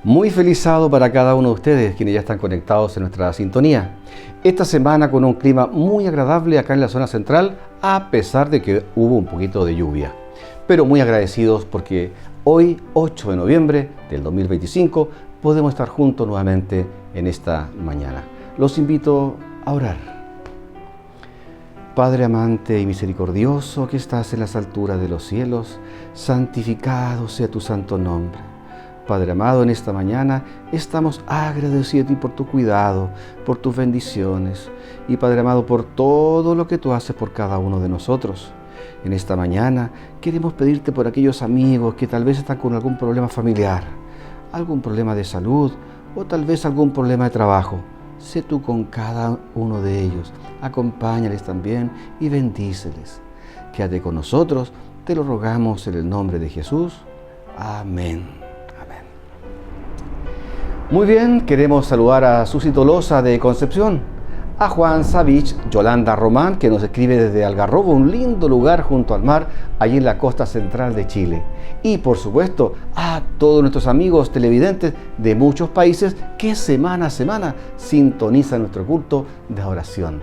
Muy feliz sábado para cada uno de ustedes, quienes ya están conectados en nuestra sintonía. Esta semana con un clima muy agradable acá en la zona central, a pesar de que hubo un poquito de lluvia. Pero muy agradecidos porque hoy, 8 de noviembre del 2025, podemos estar juntos nuevamente en esta mañana. Los invito a orar. Padre amante y misericordioso que estás en las alturas de los cielos, santificado sea tu santo nombre. Padre amado, en esta mañana estamos agradecidos a ti por tu cuidado, por tus bendiciones y Padre amado por todo lo que tú haces por cada uno de nosotros. En esta mañana queremos pedirte por aquellos amigos que tal vez están con algún problema familiar, algún problema de salud o tal vez algún problema de trabajo. Sé tú con cada uno de ellos, acompáñales también y bendíceles. Quédate con nosotros, te lo rogamos en el nombre de Jesús. Amén. Muy bien, queremos saludar a Susi Tolosa de Concepción, a Juan Savich, Yolanda Román, que nos escribe desde Algarrobo, un lindo lugar junto al mar, allí en la costa central de Chile. Y por supuesto, a todos nuestros amigos televidentes de muchos países que semana a semana sintonizan nuestro culto de oración.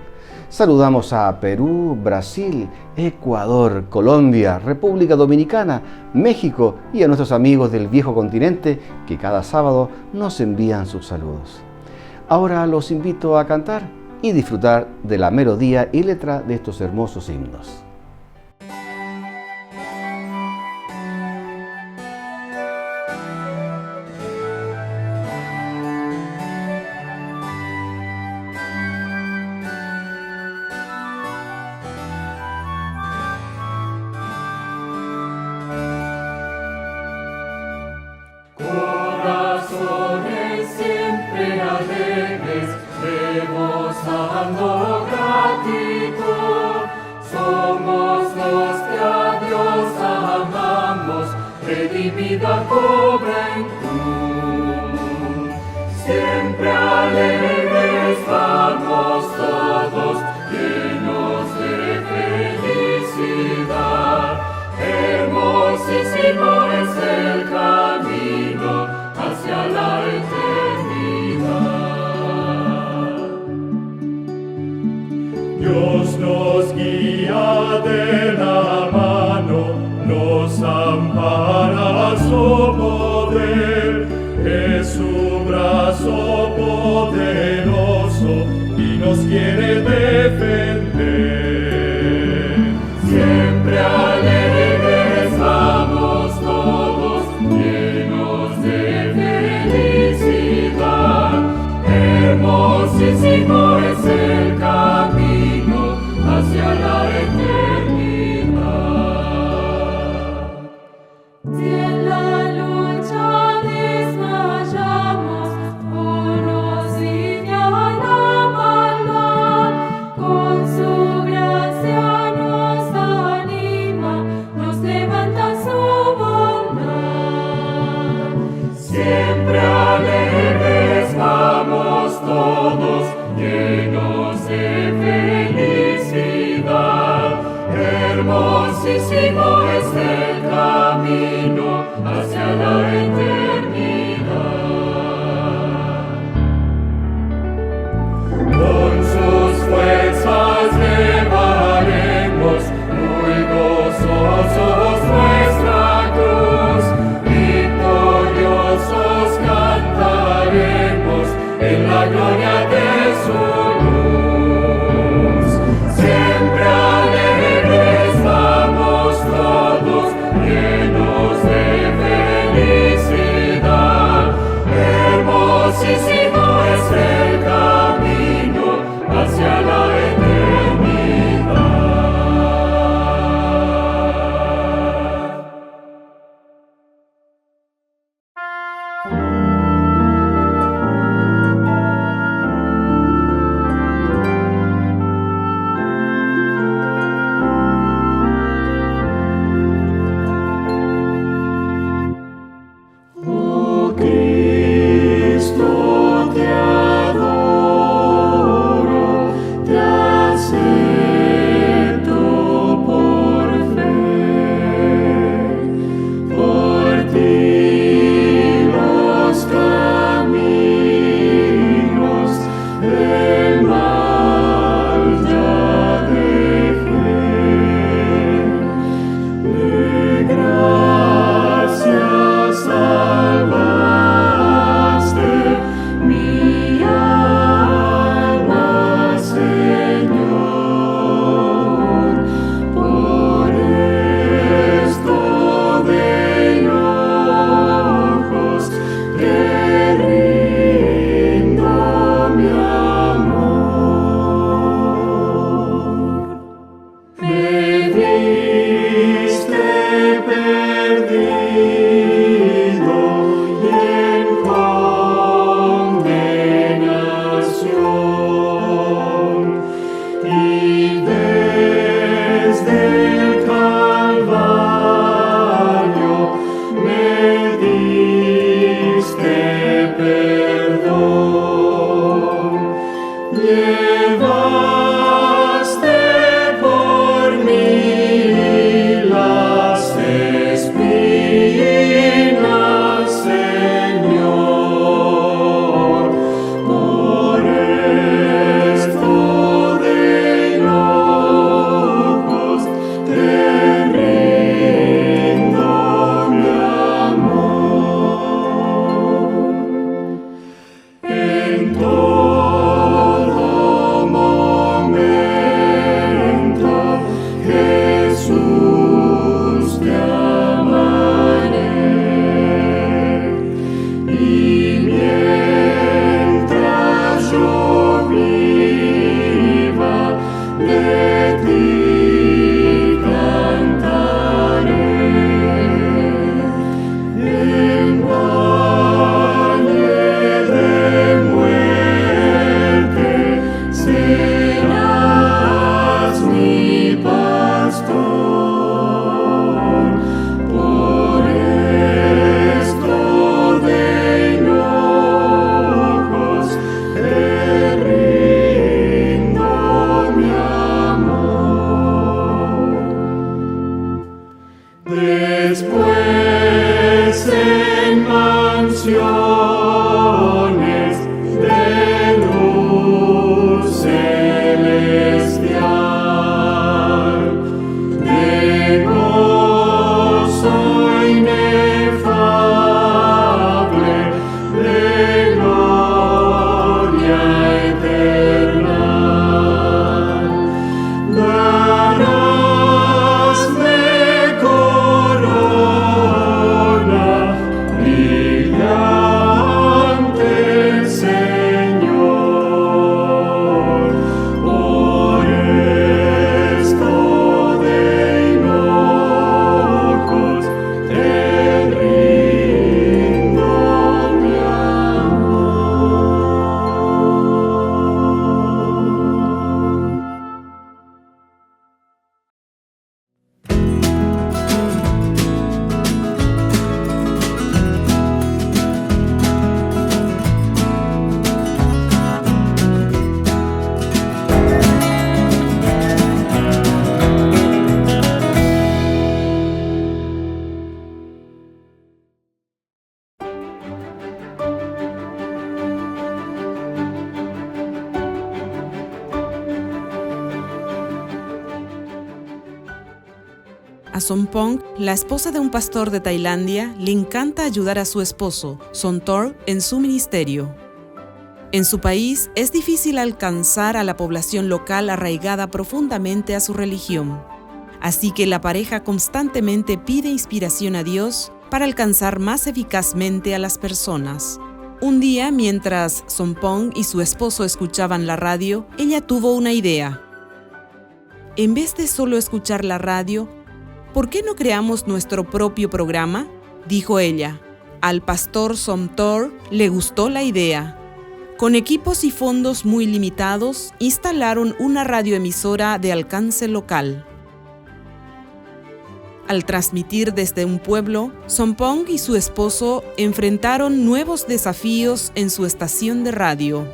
Saludamos a Perú, Brasil, Ecuador, Colombia, República Dominicana, México y a nuestros amigos del viejo continente que cada sábado nos envían sus saludos. Ahora los invito a cantar y disfrutar de la melodía y letra de estos hermosos himnos. Redimida juventud, siempre alegres vamos todos, llenos de felicidad. Hermosísimo es el camino hacia la eternidad. Dios nos guía de la mano, nos ampara su poder, es su brazo nos quiere defender. Siempre alegres vamos todos, llenos de felicidad. Hermosísimo es el camino hacia la eternidad. Si en la lucha desmayamos, unos lidia la maldad, con su gracia nos anima, nos levanta su bondad. Siempre alegres vamos todos, llenos de felicidad. Hermosísimo es el camino hacia la eternidad. Con sus fuerzas llevaremos muy gozosos nuestra cruz, victoriosos cantaremos en la gloria de su luz. Siempre alegres vamos todos, llenos de felicidad. Hermosísimo es el camino hacia la eternidad. Oh Cristo, te adoro, te acepto por fe. Por ti los caminos del mal ya dejé. De gracias salvaste mi alma, Señor. Por esto de ojos te rindo mi amor. Me viste perdido y en condenación, y desde el Calvario me diste perdón. Llevaste por mí las espinas, Señor. Por esto de ojos te rindo mi amor. A Sompong, la esposa de un pastor de Tailandia, le encanta ayudar a su esposo, Sontor, en su ministerio. En su país es difícil alcanzar a la población local arraigada profundamente a su religión. Así que la pareja constantemente pide inspiración a Dios para alcanzar más eficazmente a las personas. Un día, mientras Sompong y su esposo escuchaban la radio, ella tuvo una idea. En vez de solo escuchar la radio, ¿por qué no creamos nuestro propio programa?, dijo ella. Al pastor Somtor le gustó la idea. Con equipos y fondos muy limitados, instalaron una radioemisora de alcance local. Al transmitir desde un pueblo, Sompong y su esposo enfrentaron nuevos desafíos en su estación de radio.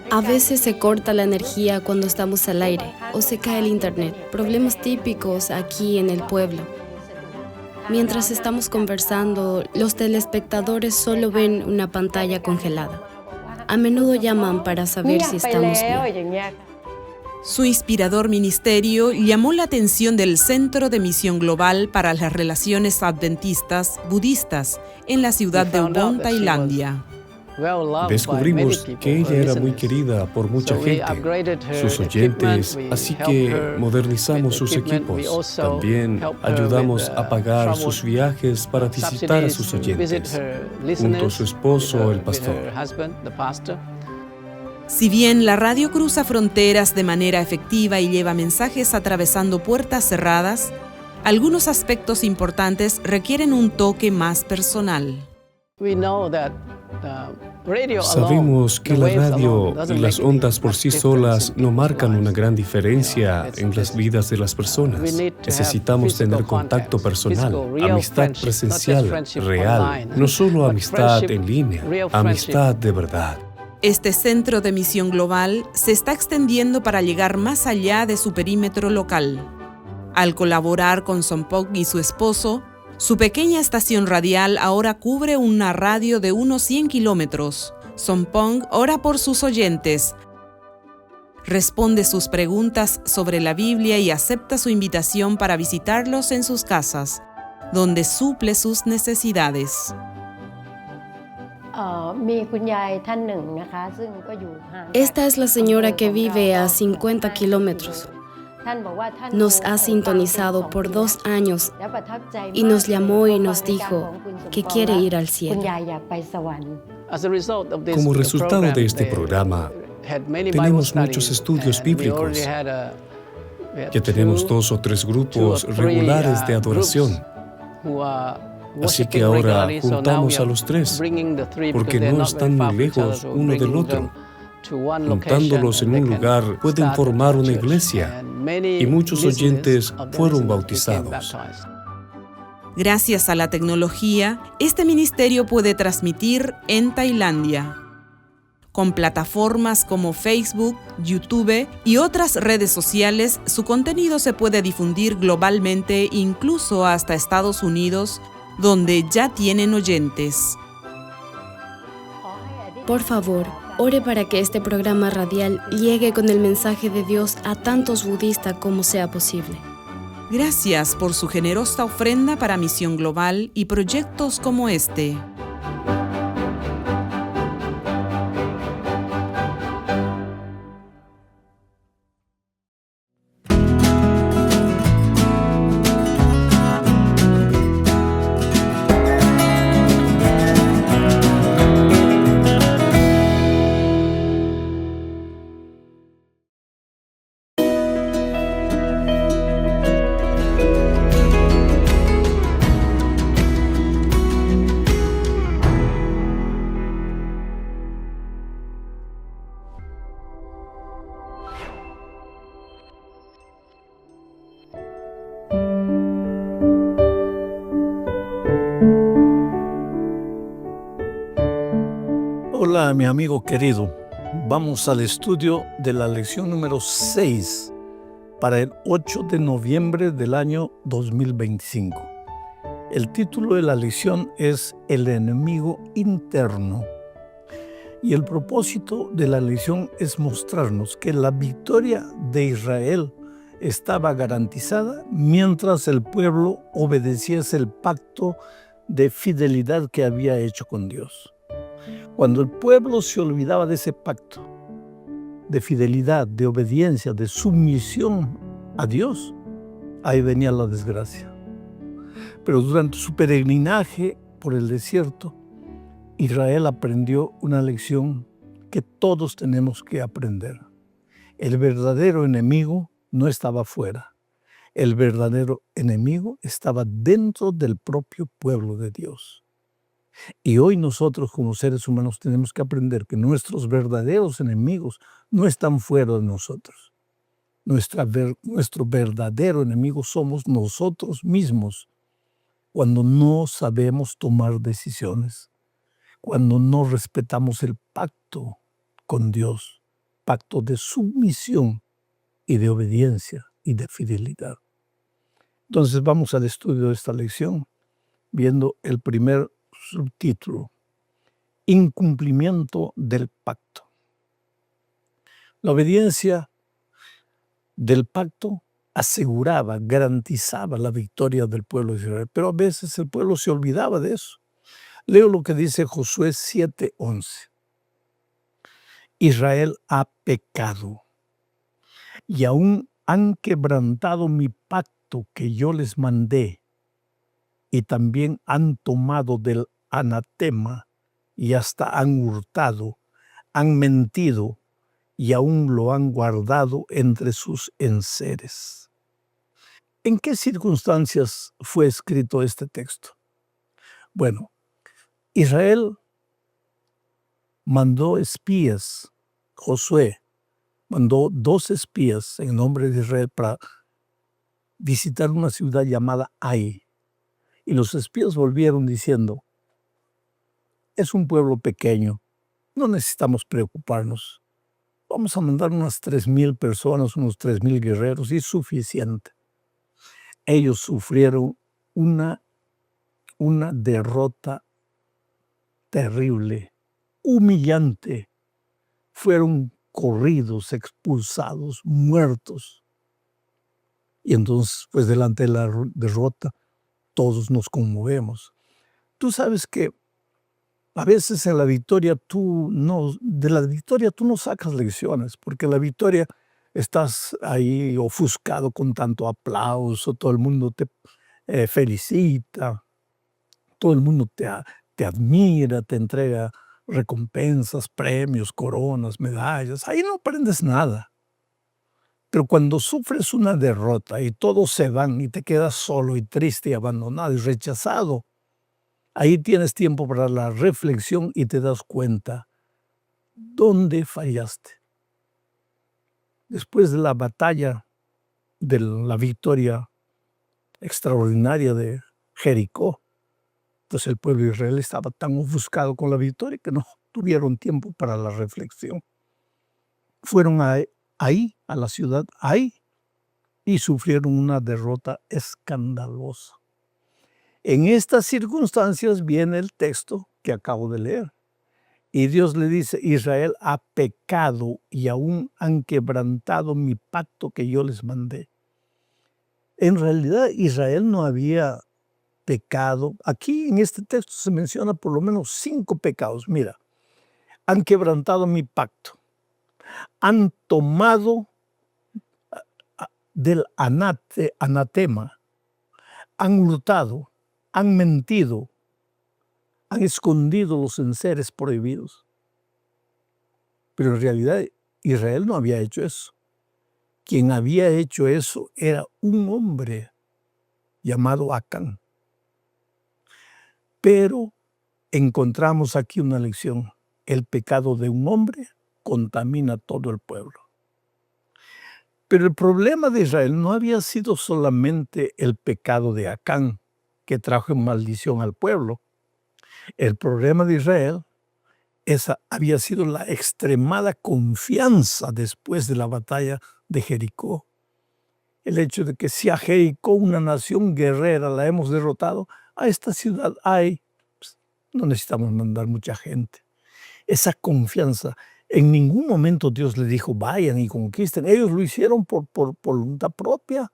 A veces se corta la energía cuando estamos al aire o se cae el internet, problemas típicos aquí en el pueblo. Mientras estamos conversando, los telespectadores solo ven una pantalla congelada. A menudo llaman para saber si estamos bien. Su inspirador ministerio llamó la atención del Centro de Misión Global para las Relaciones Adventistas Budistas en la ciudad de Ubon, Tailandia. Descubrimos que ella era muy querida por mucha gente, sus oyentes, así que modernizamos sus equipos. También ayudamos a pagar sus viajes para visitar a sus oyentes, junto a su esposo, el pastor. Si bien la radio cruza fronteras de manera efectiva y lleva mensajes atravesando puertas cerradas, algunos aspectos importantes requieren un toque más personal. Sabemos que la radio y las ondas por sí solas no marcan una gran diferencia en las vidas de las personas. Necesitamos tener contacto personal, amistad presencial, real, no solo amistad en línea, amistad de verdad. Este centro de misión global se está extendiendo para llegar más allá de su perímetro local. Al colaborar con Sompong y su esposo, su pequeña estación radial ahora cubre una radio de unos 100 kilómetros. Sompong ora por sus oyentes, responde sus preguntas sobre la Biblia y acepta su invitación para visitarlos en sus casas, donde suple sus necesidades. Esta es la señora que vive a 50 kilómetros. Nos ha sintonizado por 2 años y nos llamó y nos dijo que quiere ir al cielo. Como resultado de este programa, tenemos muchos estudios bíblicos. Ya tenemos 2 o 3 grupos regulares de adoración. Así que ahora juntamos a los 3, porque no están muy lejos uno del otro. Juntándolos en un lugar pueden formar una iglesia y muchos oyentes fueron bautizados. Gracias a la tecnología, este ministerio puede transmitir en Tailandia. Con plataformas como Facebook, YouTube y otras redes sociales, su contenido se puede difundir globalmente, incluso hasta Estados Unidos, donde ya tienen oyentes. Por favor, ore para que este programa radial llegue con el mensaje de Dios a tantos budistas como sea posible. Gracias por su generosa ofrenda para Misión Global y proyectos como este. Hola, mi amigo querido. Vamos al estudio de la lección número 6 para el 8 de noviembre del año 2025. El título de la lección es El enemigo interno. Y el propósito de la lección es mostrarnos que la victoria de Israel estaba garantizada mientras el pueblo obedeciese el pacto de fidelidad que había hecho con Dios. Cuando el pueblo se olvidaba de ese pacto de fidelidad, de obediencia, de sumisión a Dios, ahí venía la desgracia. Pero durante su peregrinaje por el desierto, Israel aprendió una lección que todos tenemos que aprender. El verdadero enemigo no estaba fuera. El verdadero enemigo estaba dentro del propio pueblo de Dios. Y hoy nosotros como seres humanos tenemos que aprender que nuestros verdaderos enemigos no están fuera de nosotros. Nuestro verdadero enemigo somos nosotros mismos cuando no sabemos tomar decisiones, cuando no respetamos el pacto con Dios, pacto de sumisión y de obediencia y de fidelidad. Entonces vamos al estudio de esta lección viendo el primer subtítulo: incumplimiento del pacto. La obediencia del pacto aseguraba, garantizaba la victoria del pueblo de Israel, pero a veces el pueblo se olvidaba de eso. Leo lo que dice Josué 7:11. Israel ha pecado y aún han quebrantado mi pacto que yo les mandé, y también han tomado del anatema y hasta han hurtado, han mentido y aún lo han guardado entre sus enseres. ¿En qué circunstancias fue escrito este texto? Bueno, Israel mandó espías, Josué mandó 2 espías en nombre de Israel para visitar una ciudad llamada Ai. Y los espías volvieron diciendo: es un pueblo pequeño, no necesitamos preocuparnos. Vamos a mandar unas 3,000 personas, unos 3,000 guerreros, y es suficiente. Ellos sufrieron una derrota terrible, humillante. Fueron corridos, expulsados, muertos. Y entonces, pues delante de la derrota, todos nos conmovemos. Tú sabes que a veces en la victoria de la victoria tú no sacas lecciones, porque la victoria estás ahí ofuscado con tanto aplauso, todo el mundo te felicita, todo el mundo te admira, te entrega recompensas, premios, coronas, medallas. Ahí no aprendes nada. Pero cuando sufres una derrota y todos se van y te quedas solo y triste y abandonado y rechazado, ahí tienes tiempo para la reflexión y te das cuenta dónde fallaste. Después de la batalla, de la victoria extraordinaria de Jericó, pues el pueblo de Israel estaba tan ofuscado con la victoria que no tuvieron tiempo para la reflexión. Fueron ahí, a la ciudad Ai, y sufrieron una derrota escandalosa. En estas circunstancias viene el texto que acabo de leer. Y Dios le dice: Israel ha pecado y aún han quebrantado mi pacto que yo les mandé. En realidad Israel no había pecado. Aquí en este texto se menciona por lo menos 5 pecados. Mira, han quebrantado mi pacto. Han tomado del anatema. Han hurtado. Han mentido. Han escondido los enseres prohibidos. Pero en realidad Israel no había hecho eso. Quien había hecho eso era un hombre llamado Acán. Pero encontramos aquí una lección. El pecado de un hombre contamina todo el pueblo. Pero el problema de Israel no había sido solamente el pecado de Acán, que trajo maldición al pueblo. El problema de Israel había sido la extremada confianza después de la batalla de Jericó. El hecho de que si a Jericó, una nación guerrera, la hemos derrotado, a esta ciudad no necesitamos mandar mucha gente. Esa confianza, En ningún momento Dios le dijo, vayan y conquisten. Ellos lo hicieron por voluntad propia,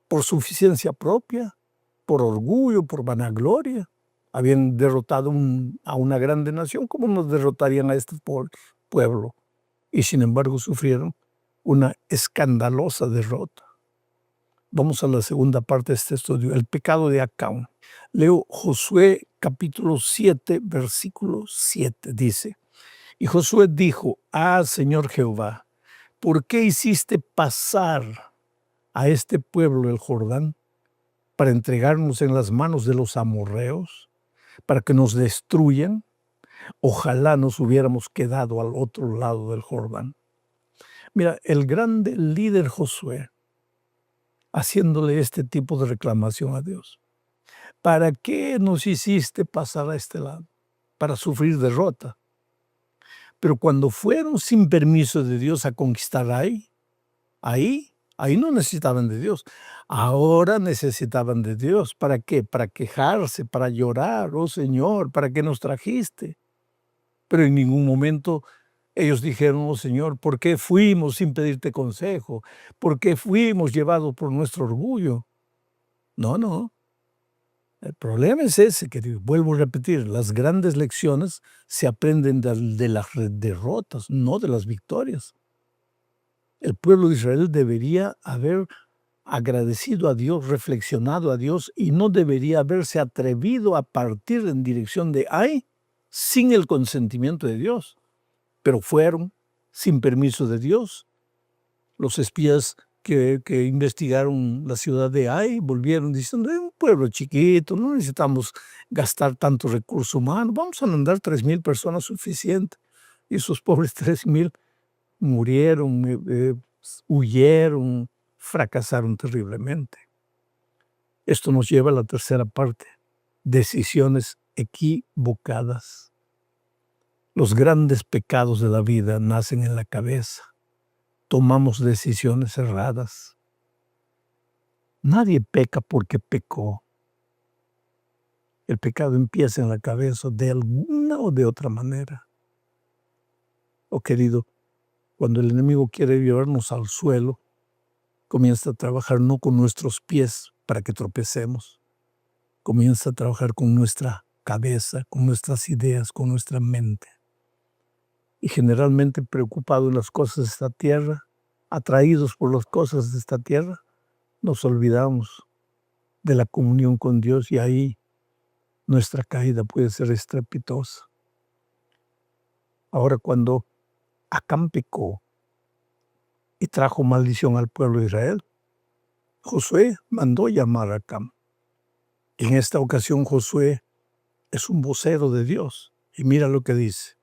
por suficiencia propia, por orgullo, por vanagloria. Habían derrotado a una grande nación. ¿Cómo nos derrotarían a este pueblo? Y sin embargo sufrieron una escandalosa derrota. Vamos a la segunda parte de este estudio, el pecado de Acán. Leo Josué capítulo 7, versículo 7, dice: y Josué dijo, Señor Jehová, ¿por qué hiciste pasar a este pueblo el Jordán para entregarnos en las manos de los amorreos, para que nos destruyan? Ojalá nos hubiéramos quedado al otro lado del Jordán. Mira, el grande líder Josué, haciéndole este tipo de reclamación a Dios. ¿Para qué nos hiciste pasar a este lado? Para sufrir derrota. Pero cuando fueron sin permiso de Dios a conquistar ahí no necesitaban de Dios. Ahora necesitaban de Dios. ¿Para qué? Para quejarse, para llorar. Oh Señor, ¿para qué nos trajiste? Pero en ningún momento ellos dijeron, oh Señor, ¿por qué fuimos sin pedirte consejo? ¿Por qué fuimos llevados por nuestro orgullo? No. El problema es ese, que vuelvo a repetir, las grandes lecciones se aprenden de las derrotas, no de las victorias. El pueblo de Israel debería haber agradecido a Dios, reflexionado a Dios, y no debería haberse atrevido a partir en dirección de Ai sin el consentimiento de Dios. Pero fueron sin permiso de Dios. Los espías que investigaron la ciudad de Ai volvieron diciendo, es un pueblo chiquito, no necesitamos gastar tanto recurso humano, vamos a mandar 3,000 personas suficiente. Y esos pobres 3,000 murieron, huyeron, fracasaron terriblemente. Esto nos lleva a la tercera parte, decisiones equivocadas. Los grandes pecados de la vida nacen en la cabeza. Tomamos decisiones erradas. Nadie peca porque pecó. El pecado empieza en la cabeza de alguna o de otra manera. Oh querido, cuando el enemigo quiere llevarnos al suelo, comienza a trabajar no con nuestros pies para que tropecemos. Comienza a trabajar con nuestra cabeza, con nuestras ideas, con nuestra mente. Y generalmente preocupado en las cosas de esta tierra, atraídos por las cosas de esta tierra, nos olvidamos de la comunión con Dios y ahí nuestra caída puede ser estrepitosa. Ahora, cuando Acán pecó y trajo maldición al pueblo de Israel, Josué mandó llamar a Acán. En esta ocasión Josué es un vocero de Dios. Y mira lo que dice.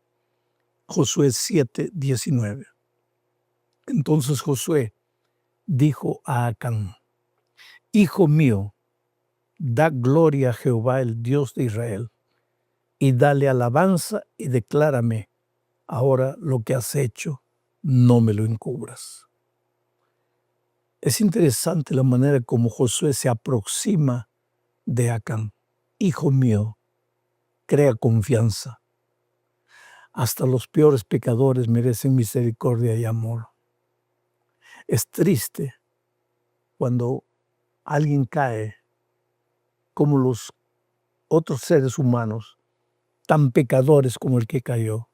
Josué 7:19. Entonces Josué dijo a Acán, Hijo mío, da gloria a Jehová, el Dios de Israel, y dale alabanza y declárame ahora lo que has hecho, no me lo encubras. Es interesante la manera como Josué se aproxima de Acán. Hijo mío, crea confianza. Hasta los peores pecadores merecen misericordia y amor. Es triste cuando alguien cae como los otros seres humanos, tan pecadores como el que cayó.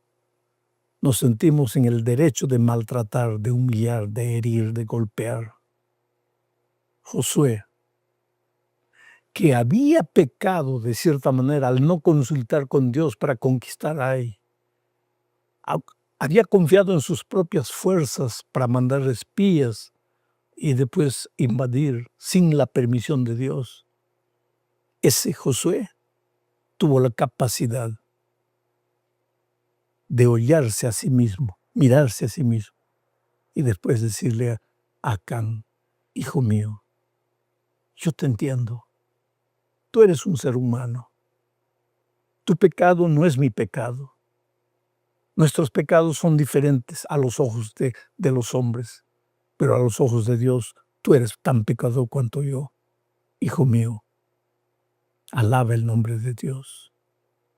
Nos sentimos en el derecho de maltratar, de humillar, de herir, de golpear. Josué, que había pecado de cierta manera al no consultar con Dios para conquistar a Ai, había confiado en sus propias fuerzas para mandar espías y después invadir sin la permisión de Dios. Ese Josué tuvo la capacidad de hollarse a sí mismo, mirarse a sí mismo y después decirle a Acán, hijo mío, yo te entiendo, tú eres un ser humano, tu pecado no es mi pecado. Nuestros pecados son diferentes a los ojos de los hombres, pero a los ojos de Dios tú eres tan pecador cuanto yo. Hijo mío, alaba el nombre de Dios.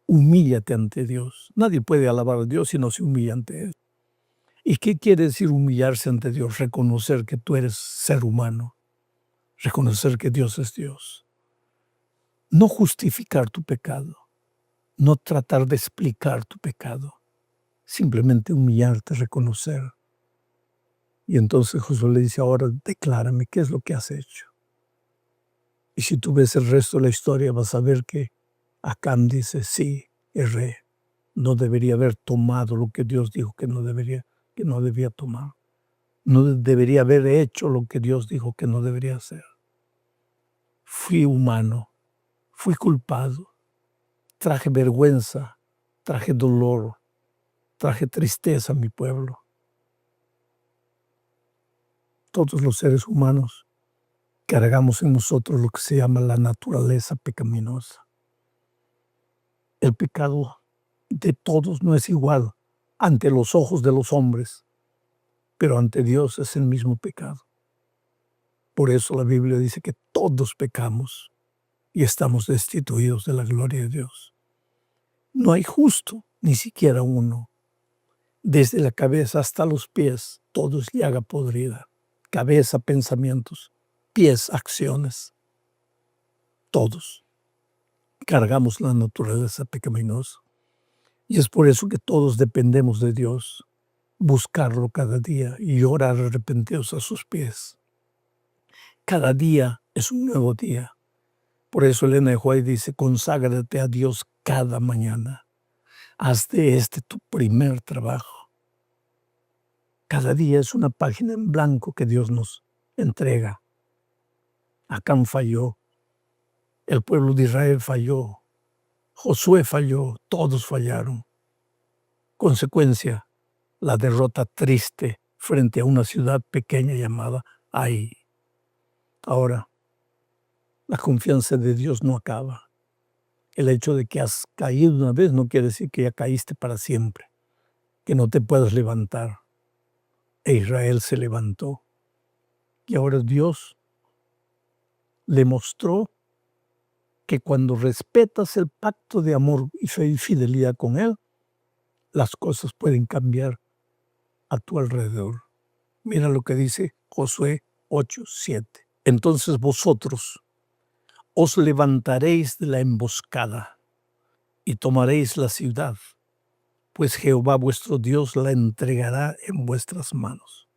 Humíllate ante Dios. Nadie puede alabar a Dios si no se humilla ante Él. ¿Y qué quiere decir humillarse ante Dios? Reconocer que tú eres ser humano, reconocer que Dios es Dios. No justificar tu pecado, no tratar de explicar tu pecado, simplemente humillarte, reconocer. Y entonces Josué le dice, ahora declárame qué es lo que has hecho. Y si tú ves el resto de la historia vas a ver que Acán dice, sí, erré. No debería haber tomado lo que Dios dijo que no debía tomar. No debería haber hecho lo que Dios dijo que no debería hacer. Fui humano, fui culpado, traje vergüenza, traje dolor, traje tristeza a mi pueblo. Todos los seres humanos cargamos en nosotros lo que se llama la naturaleza pecaminosa. El pecado de todos no es igual ante los ojos de los hombres, pero ante Dios es el mismo pecado. Por eso la Biblia dice que todos pecamos y estamos destituidos de la gloria de Dios. No hay justo, ni siquiera uno. Desde la cabeza hasta los pies, todo es llaga podrida. Cabeza, pensamientos, pies, acciones. Todos cargamos la naturaleza pecaminosa. Y es por eso que todos dependemos de Dios, buscarlo cada día y orar arrepentidos a sus pies. Cada día es un nuevo día. Por eso Elena de White dice, conságrate a Dios cada mañana. Haz de este tu primer trabajo. Cada día es una página en blanco que Dios nos entrega. Acán falló, el pueblo de Israel falló, Josué falló, todos fallaron. Consecuencia, la derrota triste frente a una ciudad pequeña llamada Ai. Ahora, la confianza de Dios no acaba. El hecho de que has caído una vez no quiere decir que ya caíste para siempre, que no te puedas levantar. E Israel se levantó. Y ahora Dios le mostró que cuando respetas el pacto de amor y fidelidad con Él, las cosas pueden cambiar a tu alrededor. Mira lo que dice Josué 8:7. Entonces vosotros os levantaréis de la emboscada y tomaréis la ciudad, pues Jehová vuestro Dios la entregará en vuestras manos.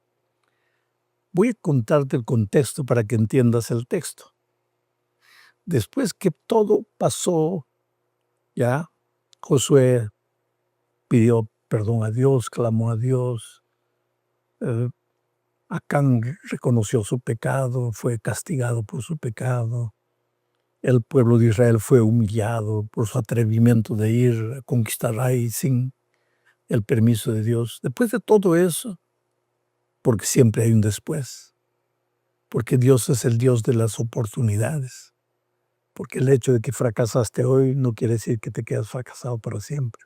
Voy a contarte el contexto para que entiendas el texto. Después que todo pasó, ya Josué pidió perdón a Dios, clamó a Dios. Acán reconoció su pecado, fue castigado por su pecado. El pueblo de Israel fue humillado por su atrevimiento de ir a conquistar Ai sin el permiso de Dios. Después de todo eso, porque siempre hay un después, porque Dios es el Dios de las oportunidades, porque el hecho de que fracasaste hoy no quiere decir que te quedas fracasado para siempre.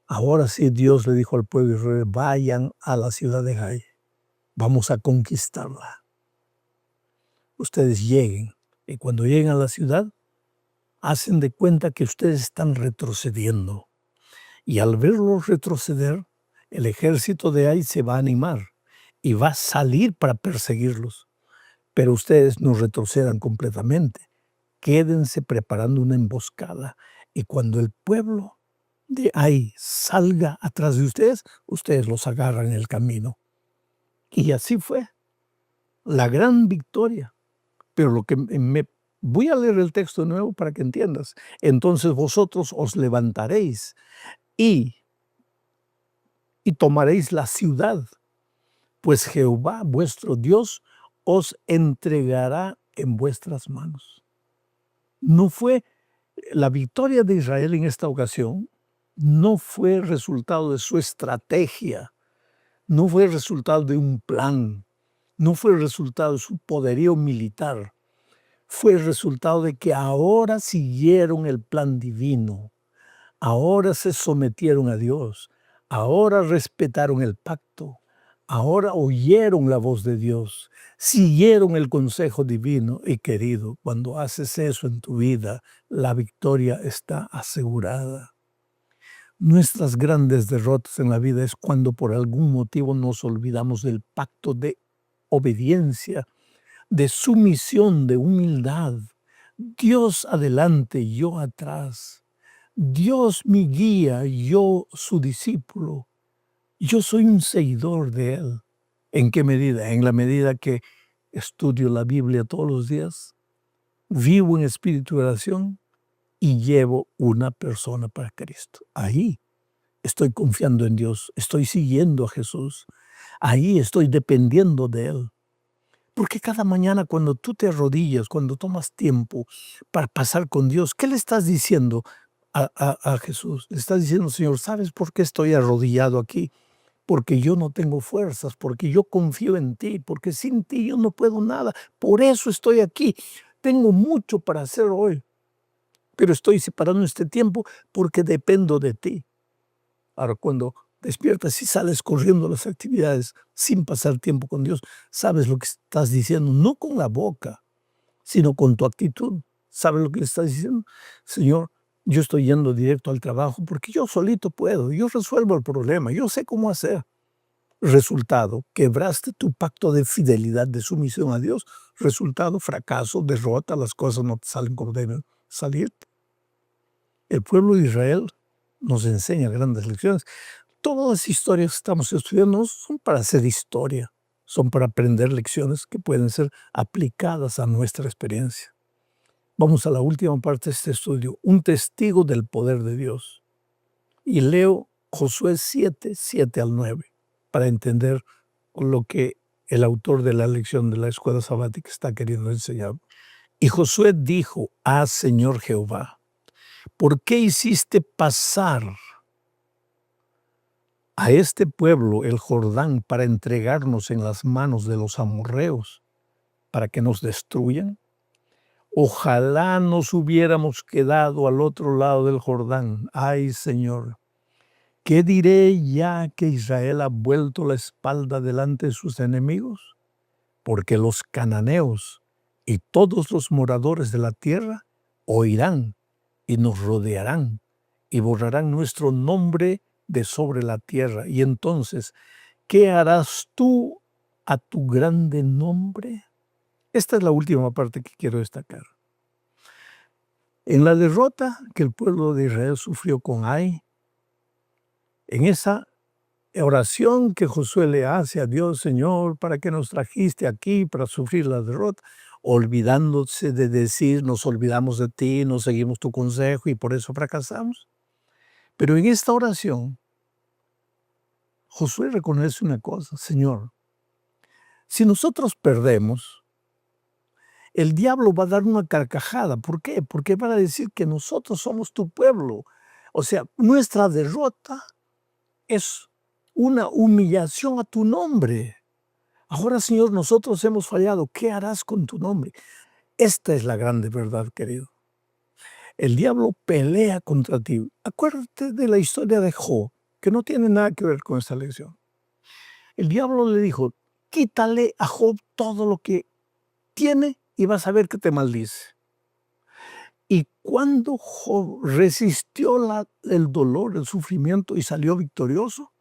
Ahora sí Dios le dijo al pueblo de Israel, vayan a la ciudad de Ai, vamos a conquistarla. Ustedes lleguen, y cuando lleguen a la ciudad, hacen de cuenta que ustedes están retrocediendo. Y al verlos retroceder, el ejército de Ai se va a animar y va a salir para perseguirlos. Pero ustedes no retrocedan completamente. Quédense preparando una emboscada. Y cuando el pueblo de Ai salga atrás de ustedes, ustedes los agarran en el camino. Y así fue. La gran victoria. Pero lo que voy a leer el texto de nuevo para que entiendas. Entonces vosotros os levantaréis y tomaréis la ciudad, pues Jehová vuestro Dios os entregará en vuestras manos. No fue la victoria de Israel en esta ocasión, no fue resultado de su estrategia, no fue resultado de un plan, no fue resultado de su poderío militar, fue el resultado de que ahora siguieron el plan divino, ahora se sometieron a Dios, ahora respetaron el pacto, ahora oyeron la voz de Dios, siguieron el consejo divino. Y querido, cuando haces eso en tu vida, la victoria está asegurada. Nuestras grandes derrotas en la vida es cuando por algún motivo nos olvidamos del pacto de obediencia, de sumisión, de humildad. Dios adelante, yo atrás. Dios mi guía, yo su discípulo. Yo soy un seguidor de Él. ¿En qué medida? En la medida que estudio la Biblia todos los días, vivo en espíritu de oración y llevo una persona para Cristo. Ahí estoy confiando en Dios, estoy siguiendo a Jesús. Ahí estoy dependiendo de Él. Porque cada mañana cuando tú te arrodillas, cuando tomas tiempo para pasar con Dios, ¿qué le estás diciendo a Jesús? Le estás diciendo, Señor, ¿sabes por qué estoy arrodillado aquí? Porque yo no tengo fuerzas, porque yo confío en ti, porque sin ti yo no puedo nada. Por eso estoy aquí. Tengo mucho para hacer hoy, pero estoy separando este tiempo porque dependo de ti. Ahora, cuando despiertas y sales corriendo a las actividades sin pasar tiempo con Dios, sabes lo que estás diciendo, no con la boca, sino con tu actitud. ¿Sabes lo que le estás diciendo? Señor, yo estoy yendo directo al trabajo porque yo solito puedo, yo resuelvo el problema, yo sé cómo hacer. Resultado, quebraste tu pacto de fidelidad, de sumisión a Dios. Resultado, fracaso, derrota, las cosas no te salen como deben salir. El pueblo de Israel nos enseña grandes lecciones. Todas las historias que estamos estudiando no son para hacer historia, son para aprender lecciones que pueden ser aplicadas a nuestra experiencia. Vamos a la última parte de este estudio, un testigo del poder de Dios. Y leo Josué 7, 7 al 9, para entender lo que el autor de la lección de la escuela sabática está queriendo enseñar. Y Josué dijo: «Ah, Señor Jehová, ¿por qué hiciste pasar a este pueblo el Jordán para entregarnos en las manos de los amorreos, para que nos destruyan? Ojalá nos hubiéramos quedado al otro lado del Jordán. Ay, Señor, ¿qué diré ya que Israel ha vuelto la espalda delante de sus enemigos? Porque los cananeos y todos los moradores de la tierra oirán y nos rodearán y borrarán nuestro nombre de sobre la tierra. Y entonces, ¿qué harás tú a tu grande nombre?» Esta es la última parte que quiero destacar. En la derrota que el pueblo de Israel sufrió con Ai, en esa oración que Josué le hace a Dios: «Señor, ¿para qué nos trajiste aquí para sufrir la derrota?», olvidándose de decir: «Nos olvidamos de ti, no seguimos tu consejo y por eso fracasamos». Pero en esta oración, Josué reconoce una cosa: «Señor, si nosotros perdemos, el diablo va a dar una carcajada». ¿Por qué? Porque van a decir que nosotros somos tu pueblo. O sea, nuestra derrota es una humillación a tu nombre. Ahora, Señor, nosotros hemos fallado. ¿Qué harás con tu nombre? Esta es la grande verdad, querido. El diablo pelea contra ti. Acuérdate de la historia de Job, que no tiene nada que ver con esta lección. El diablo le dijo: «Quítale a Job todo lo que tiene y vas a ver que te maldice». Y cuando Job resistió el dolor, el sufrimiento y salió victorioso,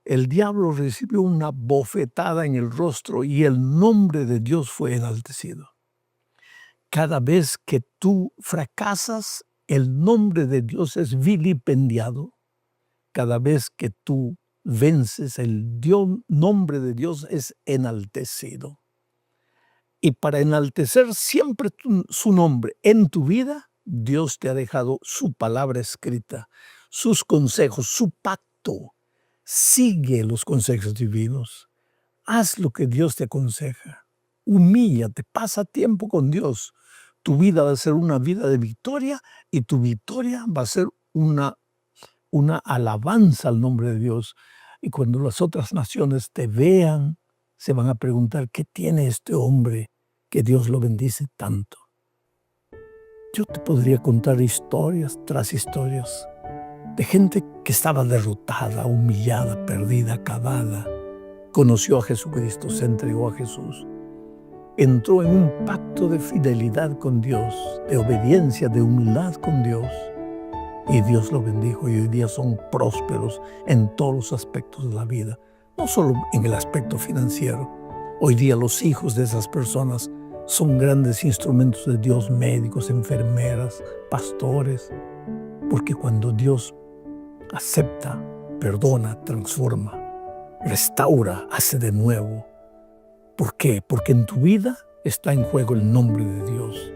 el diablo recibió una bofetada en el rostro y el nombre de Dios fue enaltecido. Cada vez que tú fracasas, el nombre de Dios es vilipendiado. Cada vez que tú vences, nombre de Dios es enaltecido. Y para enaltecer siempre su nombre en tu vida, Dios te ha dejado su palabra escrita, sus consejos, su pacto. Sigue los consejos divinos. Haz lo que Dios te aconseja. Humíllate, pasa tiempo con Dios. Tu vida va a ser una vida de victoria y tu victoria va a ser una alabanza al nombre de Dios. Y cuando las otras naciones te vean, se van a preguntar: ¿qué tiene este hombre que Dios lo bendice tanto? Yo te podría contar historias tras historias de gente que estaba derrotada, humillada, perdida, acabada. Conoció a Jesucristo, se entregó a Jesús. Entró en un pacto de fidelidad con Dios, de obediencia, de humildad con Dios. Y Dios lo bendijo y hoy día son prósperos en todos los aspectos de la vida, no solo en el aspecto financiero. Hoy día los hijos de esas personas son grandes instrumentos de Dios, médicos, enfermeras, pastores, porque cuando Dios acepta, perdona, transforma, restaura, hace de nuevo. ¿Por qué? Porque en tu vida está en juego el nombre de Dios.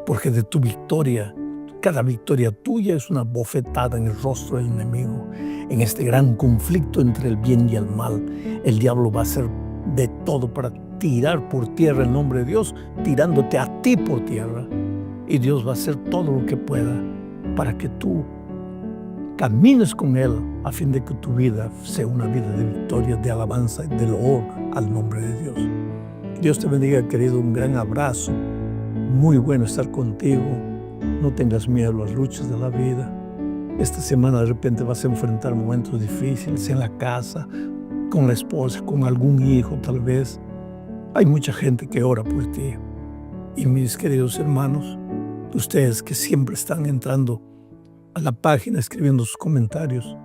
Porque de tu victoria, cada victoria tuya es una bofetada en el rostro del enemigo. En este gran conflicto entre el bien y el mal, el diablo va a hacer de todo para tirar por tierra el nombre de Dios, tirándote a ti por tierra. Y Dios va a hacer todo lo que pueda para que tú camines con Él a fin de que tu vida sea una vida de victoria, de alabanza y de loor al nombre de Dios. Dios te bendiga, querido. Un gran abrazo. Muy bueno estar contigo. No tengas miedo a las luchas de la vida. Esta semana de repente vas a enfrentar momentos difíciles en la casa, con la esposa, con algún hijo tal vez. Hay mucha gente que ora por ti. Y mis queridos hermanos, ustedes que siempre están entrando a la página, escribiendo sus comentarios,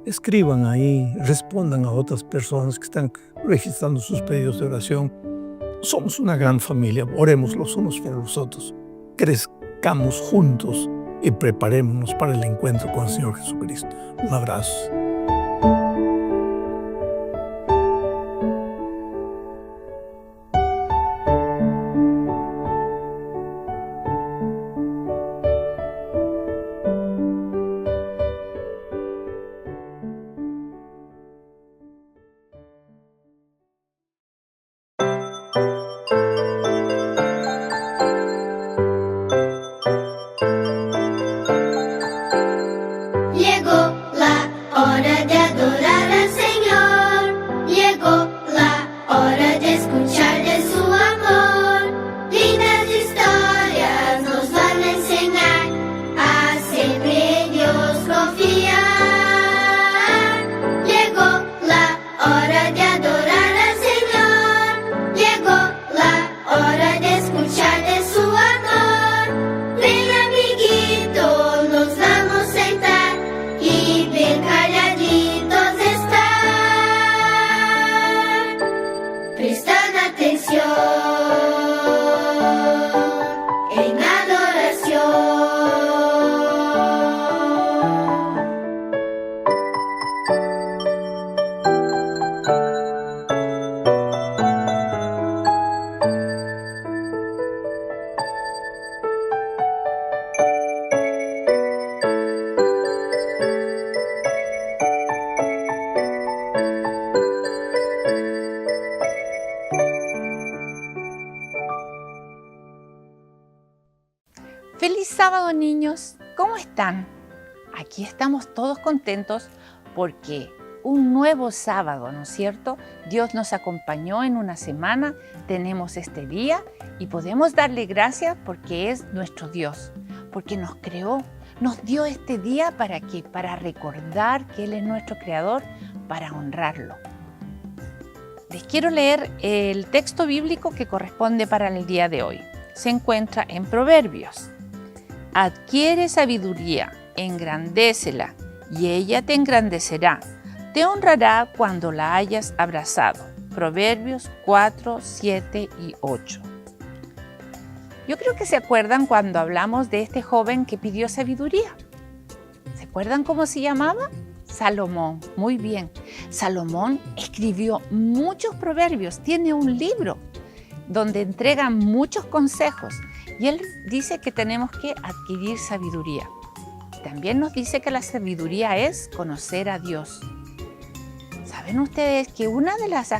escriban ahí, respondan a otras personas que están registrando sus pedidos de oración. Somos una gran familia, oremos los unos por los otros, crezcamos juntos y preparémonos para el encuentro con el Señor Jesucristo. Un abrazo. ¡Feliz sábado, niños! ¿Cómo están? Aquí estamos todos contentos porque un nuevo sábado, ¿no es cierto? Dios nos acompañó en una semana, tenemos este día y podemos darle gracias porque es nuestro Dios, porque nos creó, nos dio este día ¿para qué? Para recordar que Él es nuestro Creador, para honrarlo. Les quiero leer el texto bíblico que corresponde para el día de hoy. Se encuentra en Proverbios. Adquiere sabiduría, engrandécela, y ella te engrandecerá. Te honrará cuando la hayas abrazado. Proverbios 4, 7 y 8. Yo creo que se acuerdan cuando hablamos de este joven que pidió sabiduría. ¿Se acuerdan cómo se llamaba? Salomón. Muy bien. Salomón escribió muchos proverbios, tiene un libro donde entrega muchos consejos. Y él dice que tenemos que adquirir sabiduría. También nos dice que la sabiduría es conocer a Dios. ¿Saben ustedes que una de las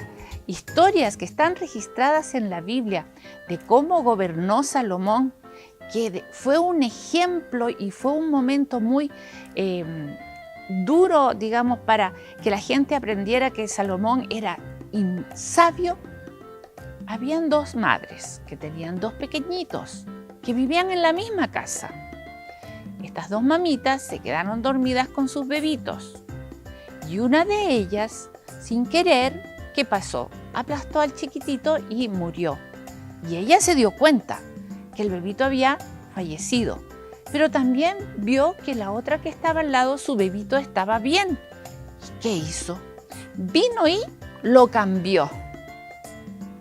historias que están registradas en la Biblia de cómo gobernó Salomón, que fue un ejemplo y fue un momento muy duro, digamos, para que la gente aprendiera que Salomón era sabio? Habían dos madres que tenían dos pequeñitos que vivían en la misma casa. Estas dos mamitas se quedaron dormidas con sus bebitos y una de ellas, sin querer, ¿qué pasó? Aplastó al chiquitito y murió. Y ella se dio cuenta que el bebito había fallecido. pero también vio que la otra que estaba al lado, su bebito, estaba bien. ¿Y qué hizo? Vino y lo cambió.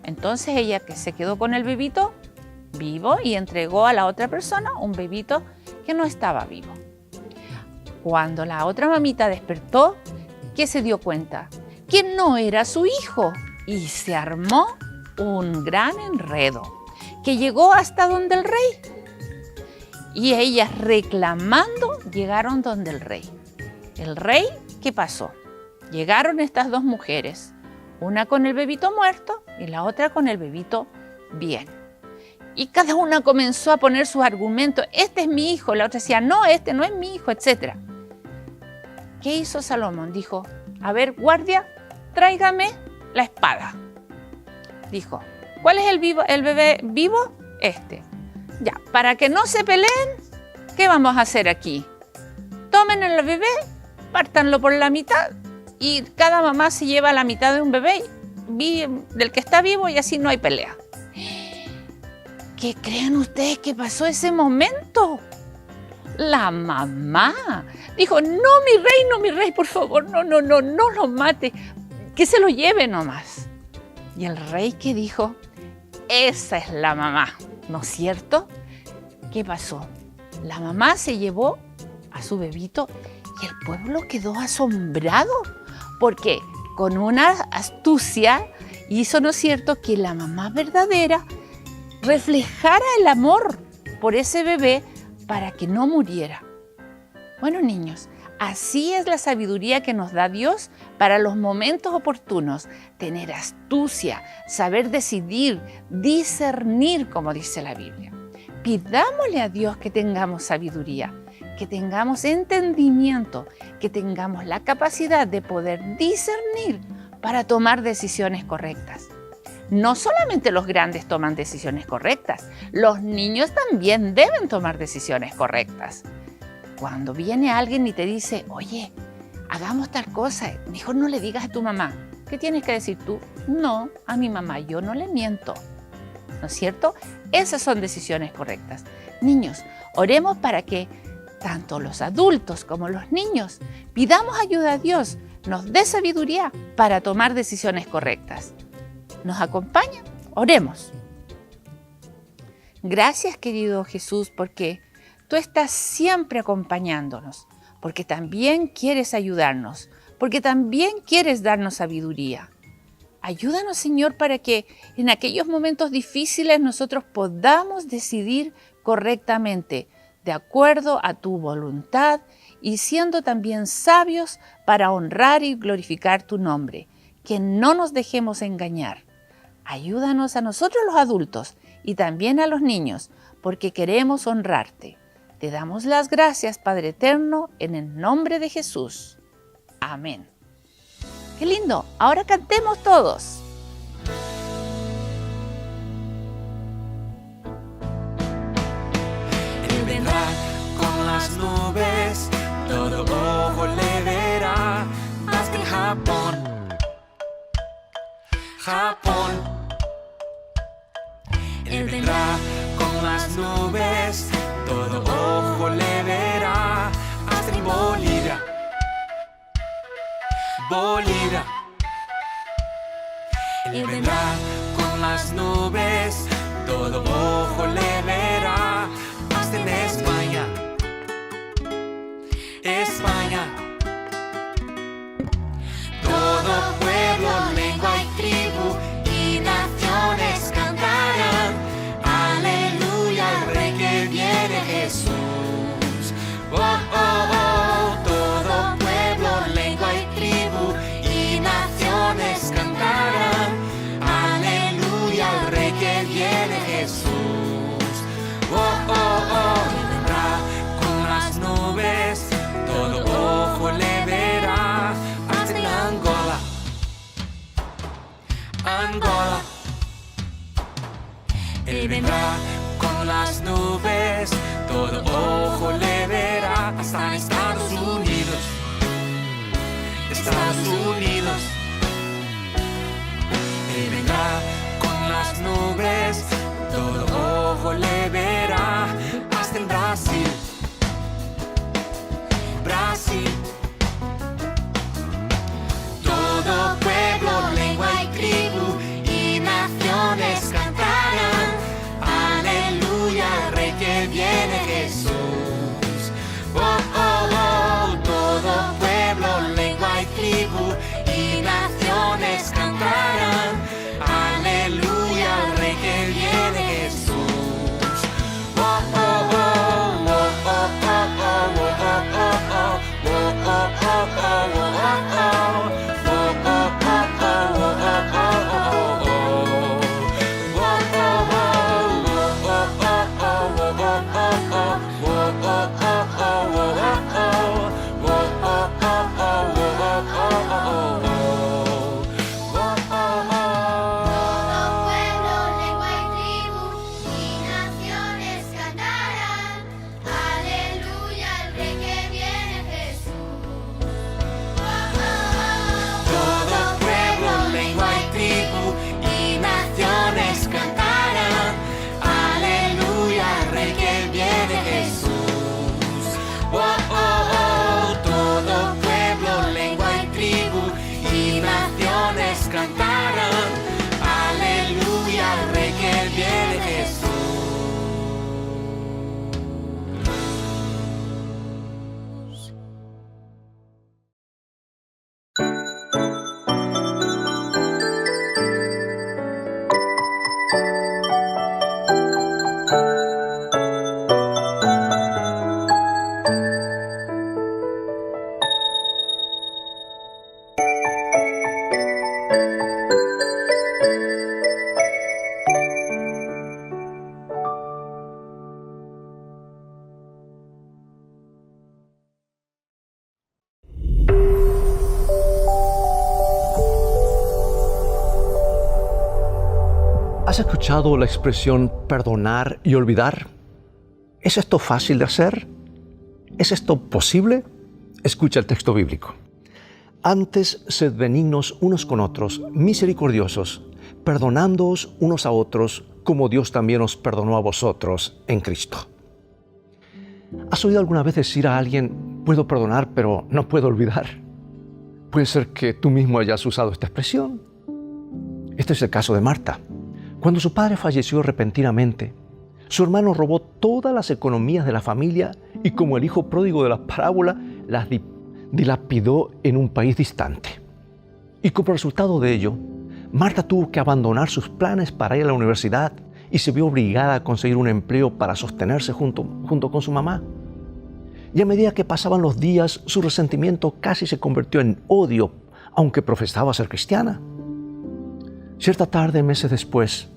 Entonces ella, que se quedó con el bebito vivo, y entregó a la otra persona un bebito que no estaba vivo. Cuando la otra mamita despertó, ¿qué se dio cuenta? Que no era su hijo, y se armó un gran enredo que llegó hasta donde el rey. Y ellas, reclamando, llegaron donde el rey. El rey, ¿qué pasó? Llegaron estas dos mujeres, una con el bebito muerto y la otra con el bebito bien. Y cada una comenzó a poner sus argumentos. Este es mi hijo. La otra decía, no, este no es mi hijo, etc. ¿Qué hizo Salomón? Dijo, a ver, guardia, tráigame la espada. Dijo, ¿cuál es el bebé vivo? Este. Ya, para que no se peleen, ¿qué vamos a hacer aquí? Tomen el bebé, pártanlo por la mitad y cada mamá se lleva la mitad de un bebé del que está vivo y así no hay pelea. ¿Qué creen ustedes que pasó ese momento? La mamá dijo, no, mi rey, por favor, no lo mate, que se lo lleve nomás. Y el rey, ¿qué dijo? Esa es la mamá, ¿no es cierto? ¿Qué pasó? La mamá se llevó a su bebito y el pueblo quedó asombrado porque con una astucia hizo, ¿no es cierto?, que la mamá verdadera reflejara el amor por ese bebé para que no muriera. Bueno, niños, así es la sabiduría que nos da Dios para los momentos oportunos. Tener astucia, saber decidir, discernir, como dice la Biblia. Pidámosle a Dios que tengamos sabiduría, que tengamos entendimiento, que tengamos la capacidad de poder discernir para tomar decisiones correctas. No solamente los grandes toman decisiones correctas, los niños también deben tomar decisiones correctas. Cuando viene alguien y te dice, oye, hagamos tal cosa, mejor no le digas a tu mamá. ¿Qué tienes que decir tú? No, a mi mamá yo no le miento. ¿No es cierto? Esas son decisiones correctas. Niños, oremos para que tanto los adultos como los niños pidamos ayuda a Dios, nos dé sabiduría para tomar decisiones correctas. ¿Nos acompañan? Oremos. Gracias, querido Jesús, porque tú estás siempre acompañándonos, porque también quieres ayudarnos, porque también quieres darnos sabiduría. Ayúdanos, Señor, para que en aquellos momentos difíciles nosotros podamos decidir correctamente, de acuerdo a tu voluntad y siendo también sabios para honrar y glorificar tu nombre. Que no nos dejemos engañar. Ayúdanos a nosotros los adultos y también a los niños, porque queremos honrarte. Te damos las gracias, Padre Eterno, en el nombre de Jesús. Amén. ¡Qué lindo! Ahora cantemos todos. Él vendrá con las nubes, todo ojo le verá, hasta el Japón. Él vendrá con las nubes, todo ojo le verá, hasta en Bolivia. Él vendrá con las nubes, todo ojo le verá, hasta en España. Todo pueblo, lengua y tribu y naciones cantarán, aleluya al Rey que viene Jesús. Oh, oh, oh, todo pueblo, lengua y tribu y naciones cantarán, aleluya al Rey que viene Jesús. Oh, oh, oh, Él vendrá con las nubes, todo ojo le verá, hasta en Angola. Él vendrá con las nubes, todo ojo le verá, hasta en Estados Unidos. Él vendrá con las nubes, todo ojo le verá, hasta en Brasil. ¿Has escuchado la expresión perdonar y olvidar? ¿Es esto fácil de hacer? ¿Es esto posible? Escucha el texto bíblico. Antes, sed benignos unos con otros, misericordiosos, perdonándoos unos a otros, como Dios también os perdonó a vosotros en Cristo. ¿Has oído alguna vez decir a alguien, puedo perdonar, pero no puedo olvidar? Puede ser que tú mismo hayas usado esta expresión. Este es el caso de Marta. Cuando su padre falleció repentinamente, su hermano robó todas las economías de la familia y, como el hijo pródigo de la parábola, las dilapidó en un país distante. Y como resultado de ello, Marta tuvo que abandonar sus planes para ir a la universidad y se vio obligada a conseguir un empleo para sostenerse junto con su mamá. Y a medida que pasaban los días, su resentimiento casi se convirtió en odio, aunque profesaba ser cristiana. Cierta tarde, meses después,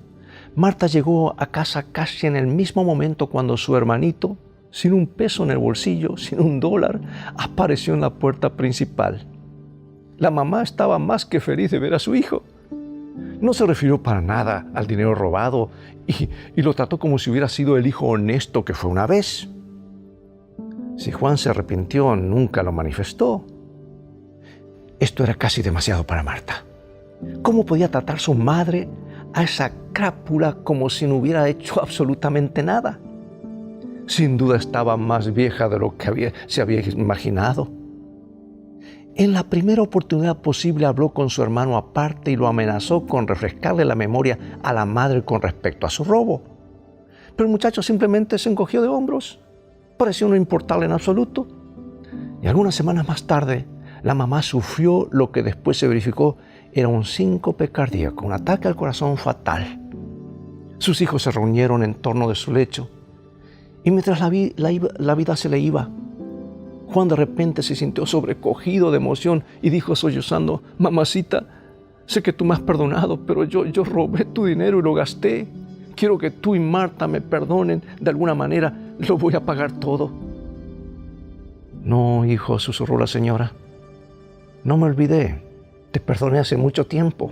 Marta llegó a casa casi en el mismo momento cuando su hermanito, sin un peso en el bolsillo, sin $1, apareció en la puerta principal. La mamá estaba más que feliz de ver a su hijo. No se refirió para nada al dinero robado y lo trató como si hubiera sido el hijo honesto que fue una vez. Si Juan se arrepintió, nunca lo manifestó. Esto era casi demasiado para Marta. ¿Cómo podía tratar su madre a esa crápula como si no hubiera hecho absolutamente nada? Sin duda estaba más vieja de lo que se había imaginado. En la primera oportunidad posible habló con su hermano aparte y lo amenazó con refrescarle la memoria a la madre con respecto a su robo. Pero el muchacho simplemente se encogió de hombros. Pareció no importarle en absoluto. Y algunas semanas más tarde, la mamá sufrió lo que después se verificó era un síncope cardíaco, un ataque al corazón fatal. Sus hijos se reunieron en torno de su lecho y mientras la vida se le iba, Juan de repente se sintió sobrecogido de emoción y dijo sollozando, mamacita, sé que tú me has perdonado, pero yo robé tu dinero y lo gasté. Quiero que tú y Marta me perdonen de alguna manera, lo voy a pagar todo. No, hijo, susurró la señora, no me olvidé. Te perdoné hace mucho tiempo.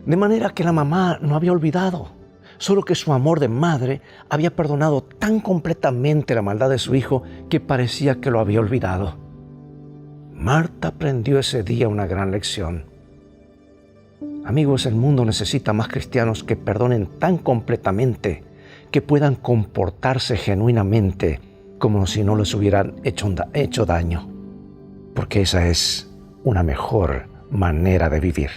De manera que la mamá no había olvidado, solo que su amor de madre había perdonado tan completamente la maldad de su hijo que parecía que lo había olvidado. Marta aprendió ese día una gran lección. Amigos, el mundo necesita más cristianos que perdonen tan completamente que puedan comportarse genuinamente como si no les hubieran hecho daño, porque esa es una mejor manera de vivir.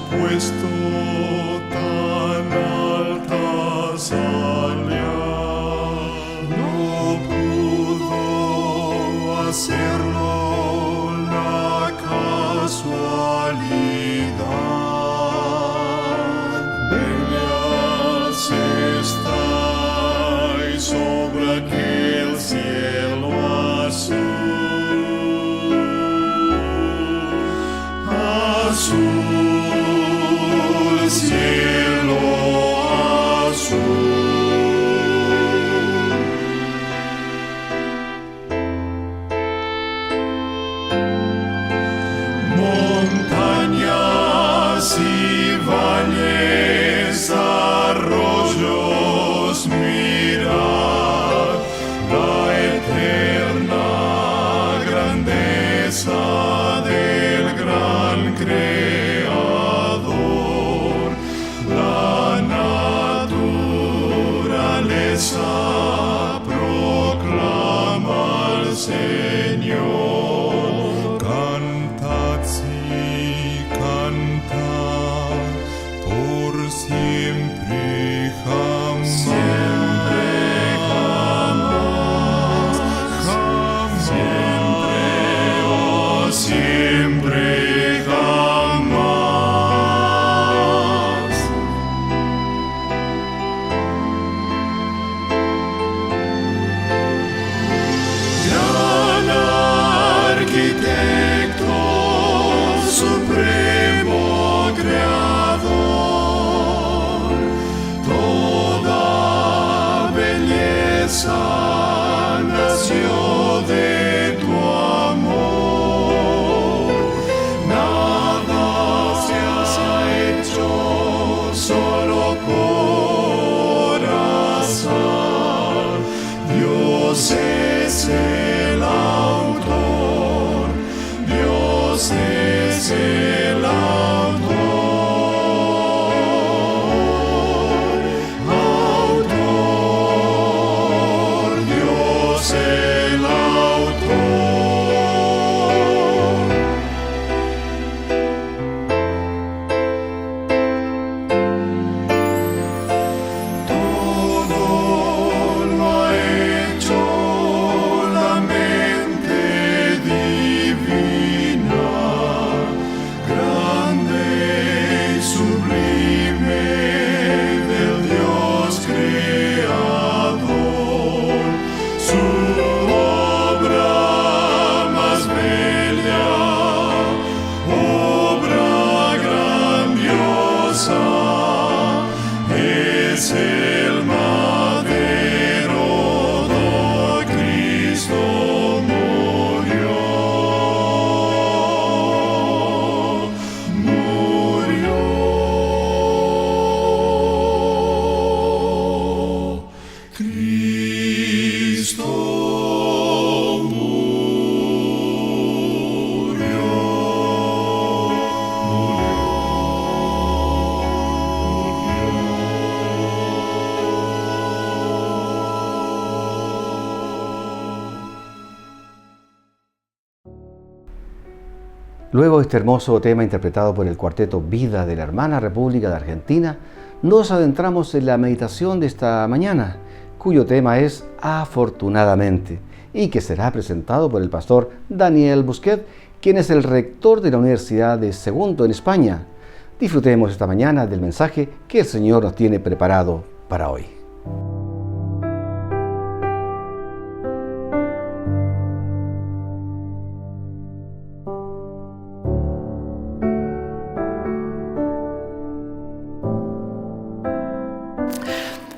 Puesto tan altas alias, no pudo hacerlo la casualidad. Bellas estáis sobre aquel cielo azul, azul. Cielo azul, montañas y valles, arroyos, mirad la eterna grandeza del gran Creador. La naturaleza proclama al Señor. Cantad, sí, cantad, Luego de este hermoso tema interpretado por el cuarteto Vida de la Hermana República de Argentina, nos adentramos en la meditación de esta mañana, cuyo tema es Afortunadamente, y que será presentado por el pastor Daniel Busquet, quien es el rector de la Universidad de Sagunto en España. Disfrutemos esta mañana del mensaje que el Señor nos tiene preparado para hoy.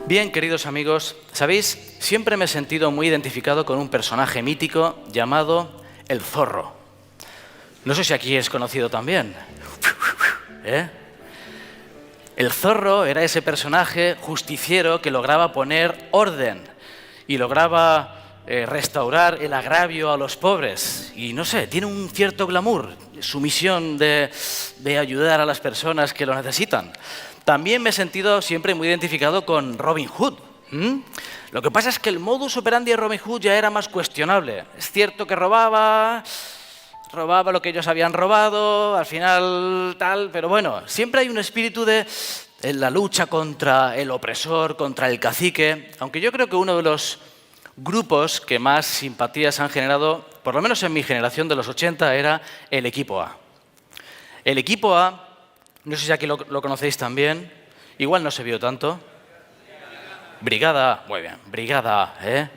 Bien, queridos amigos, ¿sabéis? Siempre me he sentido muy identificado con un personaje mítico llamado el Zorro. No sé si aquí es conocido también. El Zorro era ese personaje justiciero que lograba poner orden y lograba restaurar el agravio a los pobres. Y no sé, tiene un cierto glamour, su misión de ayudar a las personas que lo necesitan. También me he sentido siempre muy identificado con Robin Hood. Lo que pasa es que el modus operandi de Robin Hood ya era más cuestionable. Es cierto que robaba lo que ellos habían robado, al final tal, pero bueno, siempre hay un espíritu en la lucha contra el opresor, contra el cacique, aunque yo creo que uno de los grupos que más simpatías han generado, por lo menos en mi generación de los 80, era el Equipo A. El Equipo A, no sé si aquí lo conocéis también, igual no se vio tanto. Brigada A, muy bien, Brigada A,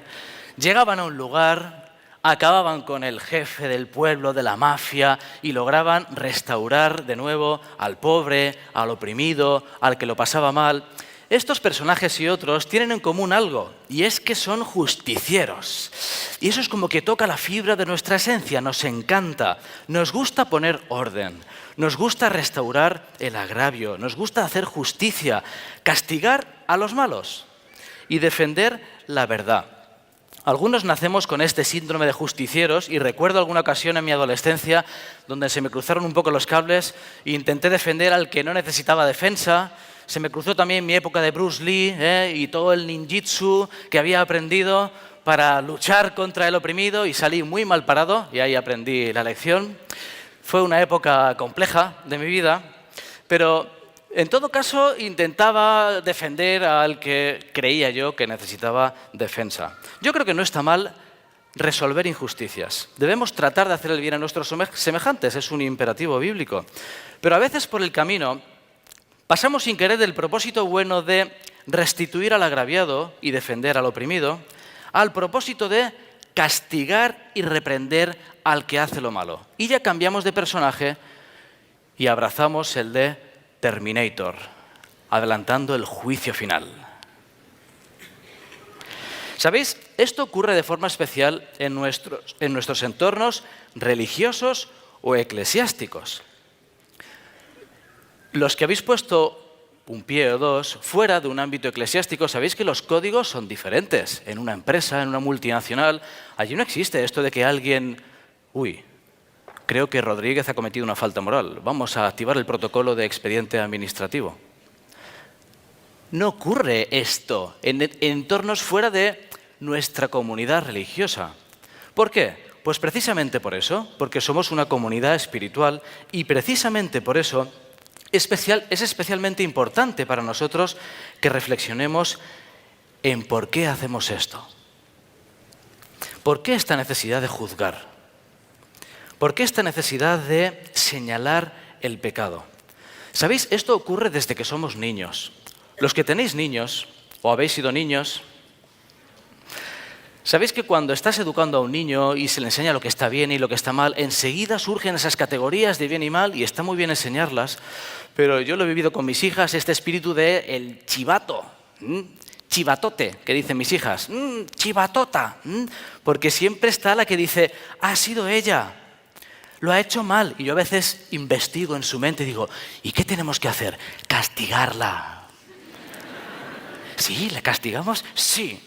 Llegaban a un lugar, acababan con el jefe del pueblo, de la mafia, y lograban restaurar de nuevo al pobre, al oprimido, al que lo pasaba mal. Estos personajes y otros tienen en común algo, y es que son justicieros. Y eso es como que toca la fibra de nuestra esencia, nos encanta, nos gusta poner orden, nos gusta restaurar el agravio, nos gusta hacer justicia, castigar a los malos y defender la verdad. Algunos nacemos con este síndrome de justicieros y recuerdo alguna ocasión en mi adolescencia donde se me cruzaron un poco los cables e intenté defender al que no necesitaba defensa. Se me cruzó también mi época de Bruce Lee y todo el ninjitsu que había aprendido para luchar contra el oprimido y salí muy mal parado y ahí aprendí la lección. Fue una época compleja de mi vida, pero en todo caso intentaba defender al que creía yo que necesitaba defensa. Yo creo que no está mal resolver injusticias. Debemos tratar de hacer el bien a nuestros semejantes, es un imperativo bíblico. Pero a veces por el camino pasamos sin querer del propósito bueno de restituir al agraviado y defender al oprimido al propósito de castigar y reprender al que hace lo malo. Y ya cambiamos de personaje y abrazamos el de Terminator, adelantando el juicio final. ¿Sabéis? Esto ocurre de forma especial en nuestros entornos religiosos o eclesiásticos. Los que habéis puesto un pie o dos fuera de un ámbito eclesiástico, sabéis que los códigos son diferentes. En una empresa, en una multinacional, allí no existe esto de que alguien... creo que Rodríguez ha cometido una falta moral. Vamos a activar el protocolo de expediente administrativo. No ocurre esto en entornos fuera de nuestra comunidad religiosa. ¿Por qué? Pues precisamente por eso, porque somos una comunidad espiritual y precisamente por eso es especialmente importante para nosotros que reflexionemos en por qué hacemos esto. ¿Por qué esta necesidad de juzgar? ¿Por qué esta necesidad de señalar el pecado? ¿Sabéis? Esto ocurre desde que somos niños. Los que tenéis niños, o habéis sido niños, sabéis que cuando estás educando a un niño y se le enseña lo que está bien y lo que está mal, enseguida surgen esas categorías de bien y mal y está muy bien enseñarlas, pero yo lo he vivido con mis hijas, este espíritu de el chivato, chivatote, que dicen mis hijas, chivatota, porque siempre está la que dice, ha sido ella. Lo ha hecho mal. Y yo a veces investigo en su mente y digo, ¿y qué tenemos que hacer? Castigarla. ¿Sí? ¿La castigamos? Sí.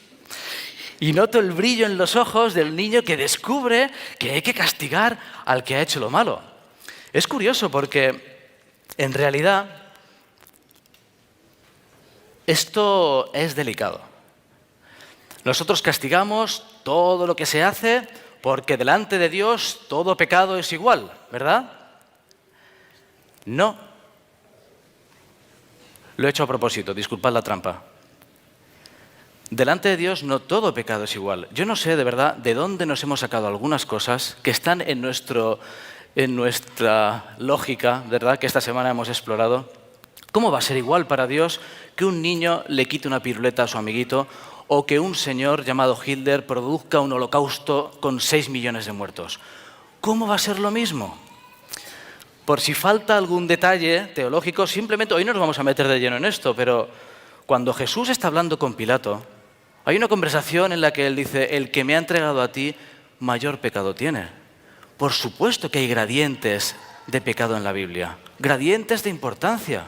Y noto el brillo en los ojos del niño que descubre que hay que castigar al que ha hecho lo malo. Es curioso porque, en realidad, esto es delicado. Nosotros castigamos todo lo que se hace porque delante de Dios todo pecado es igual, ¿verdad? No. Lo he hecho a propósito, disculpad la trampa. Delante de Dios no todo pecado es igual. Yo no sé de verdad de dónde nos hemos sacado algunas cosas que están en nuestra lógica, ¿verdad?, que esta semana hemos explorado. ¿Cómo va a ser igual para Dios que un niño le quite una piruleta a su amiguito o que un señor llamado Hitler produzca un holocausto con 6 millones de muertos? ¿Cómo va a ser lo mismo? Por si falta algún detalle teológico, simplemente hoy no nos vamos a meter de lleno en esto, pero cuando Jesús está hablando con Pilato, hay una conversación en la que él dice: el que me ha entregado a ti, mayor pecado tiene. Por supuesto que hay gradientes de pecado en la Biblia, gradientes de importancia.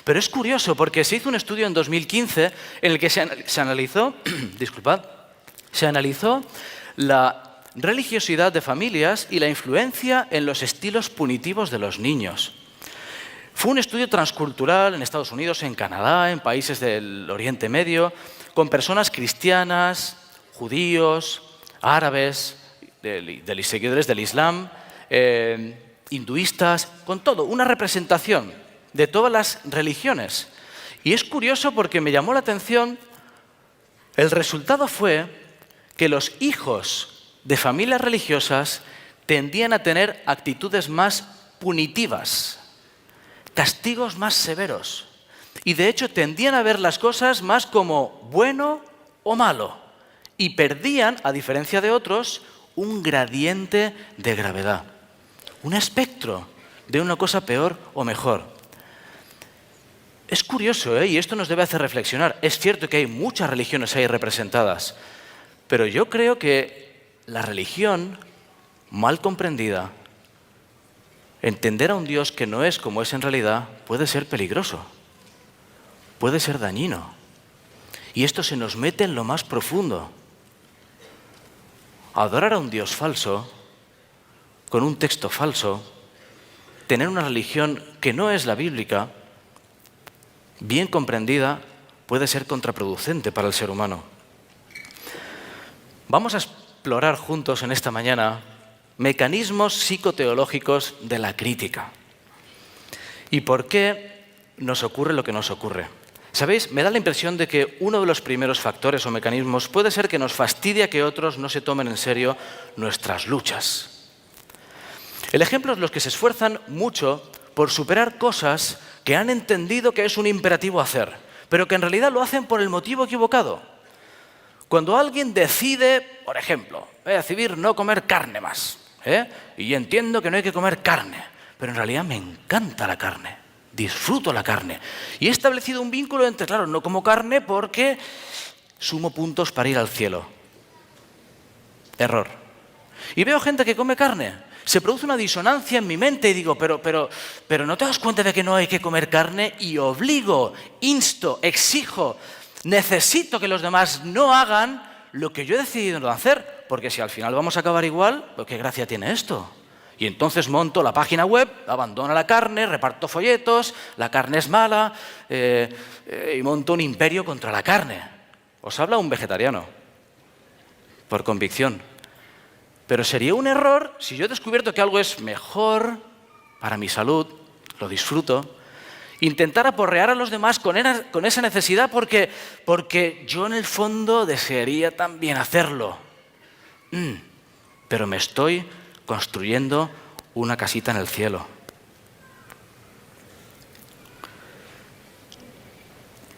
Pero es curioso porque se hizo un estudio en 2015 en el que se analizó la religiosidad de familias y la influencia en los estilos punitivos de los niños. Fue un estudio transcultural en Estados Unidos, en Canadá, en países del Oriente Medio, con personas cristianas, judíos, árabes, de seguidores del Islam, hinduistas, con todo, una representación de todas las religiones. Y es curioso porque me llamó la atención, el resultado fue que los hijos de familias religiosas tendían a tener actitudes más punitivas, castigos más severos, y de hecho tendían a ver las cosas más como bueno o malo, y perdían, a diferencia de otros, un gradiente de gravedad, un espectro de una cosa peor o mejor. Es curioso, y esto nos debe hacer reflexionar. Es cierto que hay muchas religiones ahí representadas, pero yo creo que la religión mal comprendida, entender a un Dios que no es como es en realidad, puede ser peligroso, puede ser dañino. Y esto se nos mete en lo más profundo. Adorar a un Dios falso, con un texto falso, tener una religión que no es la bíblica, bien comprendida, puede ser contraproducente para el ser humano. Vamos a explorar juntos en esta mañana mecanismos psicoteológicos de la crítica. ¿Y por qué nos ocurre lo que nos ocurre? ¿Sabéis? Me da la impresión de que uno de los primeros factores o mecanismos puede ser que nos fastidia que otros no se tomen en serio nuestras luchas. El ejemplo es los que se esfuerzan mucho por superar cosas que han entendido que es un imperativo hacer, pero que en realidad lo hacen por el motivo equivocado. Cuando alguien decide, por ejemplo, decidir no comer carne más, y entiendo que no hay que comer carne, pero en realidad me encanta la carne, disfruto la carne, y he establecido un vínculo entre, claro, no como carne porque sumo puntos para ir al cielo. Error. Y veo gente que come carne. Se produce una disonancia en mi mente y digo, pero ¿no te das cuenta de que no hay que comer carne? Y obligo, insto, exijo, necesito que los demás no hagan lo que yo he decidido no hacer, porque si al final vamos a acabar igual, pues ¿qué gracia tiene esto? Y entonces monto la página web, abandono la carne, reparto folletos, la carne es mala, y monto un imperio contra la carne. Os habla un vegetariano, por convicción. Pero sería un error si yo he descubierto que algo es mejor para mi salud, lo disfruto, intentar aporrear a los demás con esa necesidad porque yo en el fondo desearía también hacerlo. Pero me estoy construyendo una casita en el cielo.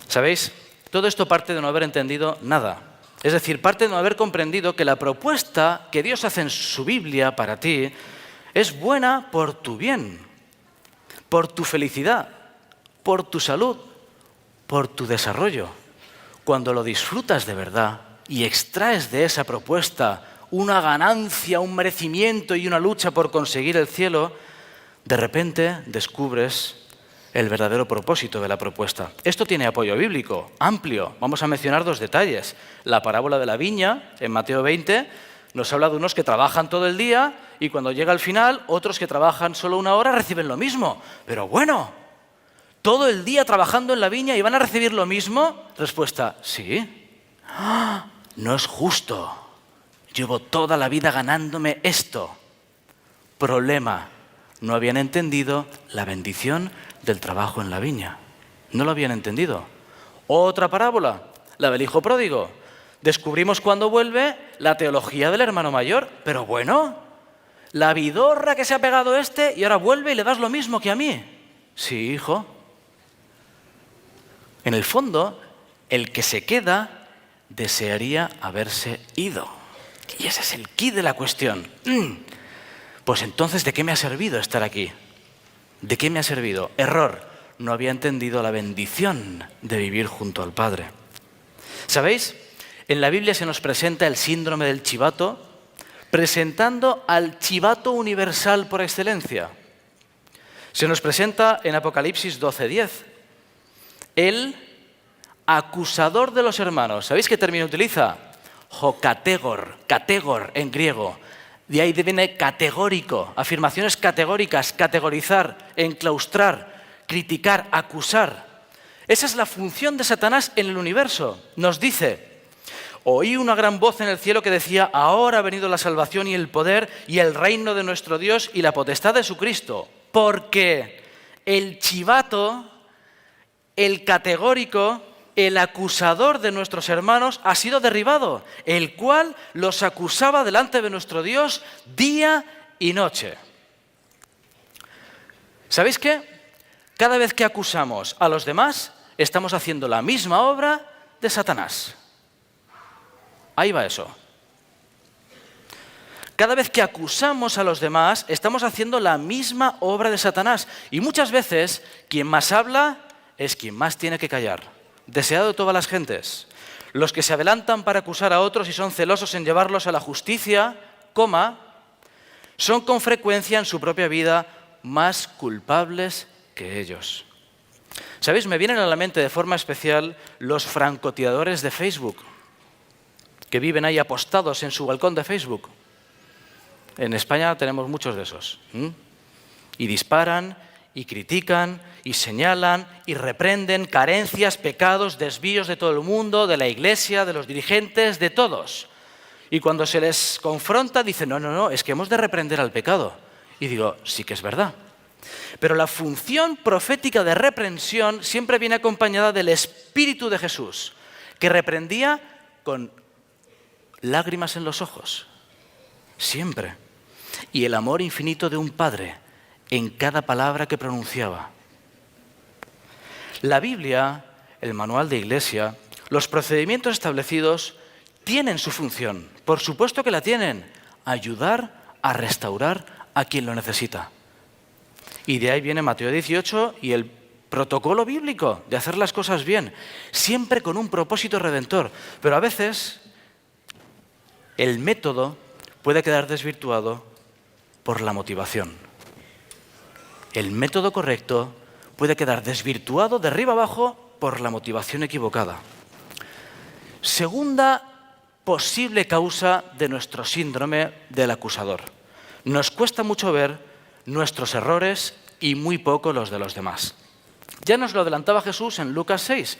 ¿Sabéis? Todo esto parte de no haber entendido nada. Es decir, parte de no haber comprendido que la propuesta que Dios hace en su Biblia para ti es buena por tu bien, por tu felicidad, por tu salud, por tu desarrollo. Cuando lo disfrutas de verdad y extraes de esa propuesta una ganancia, un merecimiento y una lucha por conseguir el cielo, de repente descubres el verdadero propósito de la propuesta. Esto tiene apoyo bíblico, amplio. Vamos a mencionar 2 detalles. La parábola de la viña, en Mateo 20, nos habla de unos que trabajan todo el día y cuando llega el final, otros que trabajan solo 1 hora reciben lo mismo. Pero bueno, ¿todo el día trabajando en la viña y van a recibir lo mismo? Respuesta, sí. No es justo. Llevo toda la vida ganándome esto. Problema. no habían entendido la bendición del trabajo en la viña. No lo habían entendido. Otra parábola, la del hijo pródigo. Descubrimos cuando vuelve la teología del hermano mayor. Pero bueno, la vidorra que se ha pegado y ahora vuelve y le das lo mismo que a mí. Sí, hijo. En el fondo, el que se queda desearía haberse ido. Y ese es el quid de la cuestión. Pues entonces, ¿de qué me ha servido estar aquí? ¿De qué me ha servido? Error. No había entendido la bendición de vivir junto al Padre. ¿Sabéis? En la Biblia se nos presenta el síndrome del chivato, presentando al chivato universal por excelencia. Se nos presenta en Apocalipsis 12:10. El acusador de los hermanos. ¿Sabéis qué término utiliza? Jokategor, categor en griego. De ahí viene categórico, afirmaciones categóricas, categorizar, enclaustrar, criticar, acusar. Esa es la función de Satanás en el universo. Nos dice: oí una gran voz en el cielo que decía, ahora ha venido la salvación y el poder y el reino de nuestro Dios y la potestad de su Cristo, porque el chivato, el categórico, el acusador de nuestros hermanos ha sido derribado, el cual los acusaba delante de nuestro Dios día y noche. ¿Sabéis qué? Cada vez que acusamos a los demás, estamos haciendo la misma obra de Satanás. Ahí va eso. Cada vez que acusamos a los demás, estamos haciendo la misma obra de Satanás. Y muchas veces, quien más habla es quien más tiene que callar. Deseado de todas las gentes. Los que se adelantan para acusar a otros y son celosos en llevarlos a la justicia, son con frecuencia en su propia vida más culpables que ellos. ¿Sabéis? Me vienen a la mente de forma especial los francotiradores de Facebook, que viven ahí apostados en su balcón de Facebook. En España tenemos muchos de esos. Y disparan, y critican, y señalan, y reprenden carencias, pecados, desvíos de todo el mundo, de la iglesia, de los dirigentes, de todos. Y cuando se les confronta, dicen, no, es que hemos de reprender al pecado. Y digo, sí que es verdad. Pero la función profética de reprensión siempre viene acompañada del Espíritu de Jesús, que reprendía con lágrimas en los ojos, siempre. Y el amor infinito de un Padre en cada palabra que pronunciaba. La Biblia, el manual de iglesia, los procedimientos establecidos tienen su función. Por supuesto que la tienen. Ayudar a restaurar a quien lo necesita. Y de ahí viene Mateo 18 y el protocolo bíblico de hacer las cosas bien, siempre con un propósito redentor. Pero a veces el método puede quedar desvirtuado por la motivación. El método correcto puede quedar desvirtuado de arriba abajo por la motivación equivocada. Segunda posible causa de nuestro síndrome del acusador. Nos cuesta mucho ver nuestros errores y muy poco los de los demás. Ya nos lo adelantaba Jesús en Lucas 6,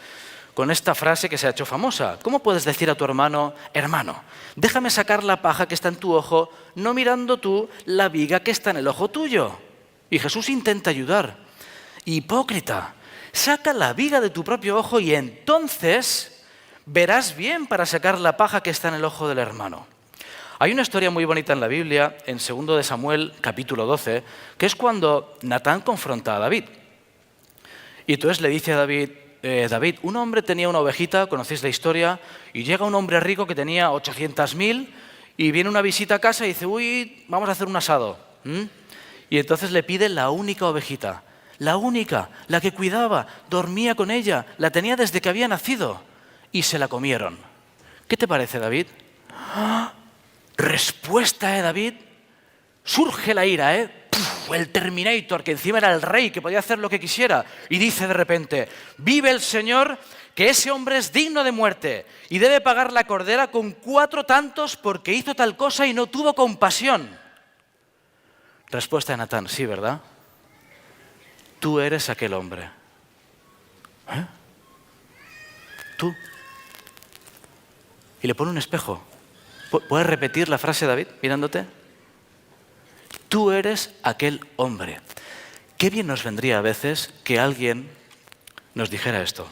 con esta frase que se ha hecho famosa. ¿Cómo puedes decir a tu hermano, hermano, déjame sacar la paja que está en tu ojo, no mirando tú la viga que está en el ojo tuyo? Y Jesús intenta ayudar. Hipócrita, saca la viga de tu propio ojo y entonces verás bien para sacar la paja que está en el ojo del hermano. Hay una historia muy bonita en la Biblia, en 2 de Samuel, capítulo 12, que es cuando Natán confronta a David. Y entonces le dice a David, David, un hombre tenía una ovejita, conocéis la historia, y llega un hombre rico que tenía 800.000 y viene una visita a casa y dice, uy, vamos a hacer un asado. Y entonces le pide la única ovejita, la única, la que cuidaba, dormía con ella, la tenía desde que había nacido y se la comieron. ¿Qué te parece, David? ¡Ah! Respuesta, David. Surge la ira, el Terminator, que encima era el rey, que podía hacer lo que quisiera, y dice de repente, vive el Señor, que ese hombre es digno de muerte y debe pagar la cordera con 4 tantos porque hizo tal cosa y no tuvo compasión. Respuesta de Natán, sí, ¿verdad? Tú eres aquel hombre. Tú. Y le pone un espejo. ¿Puedes repetir la frase, David, mirándote? Tú eres aquel hombre. Qué bien nos vendría a veces que alguien nos dijera esto.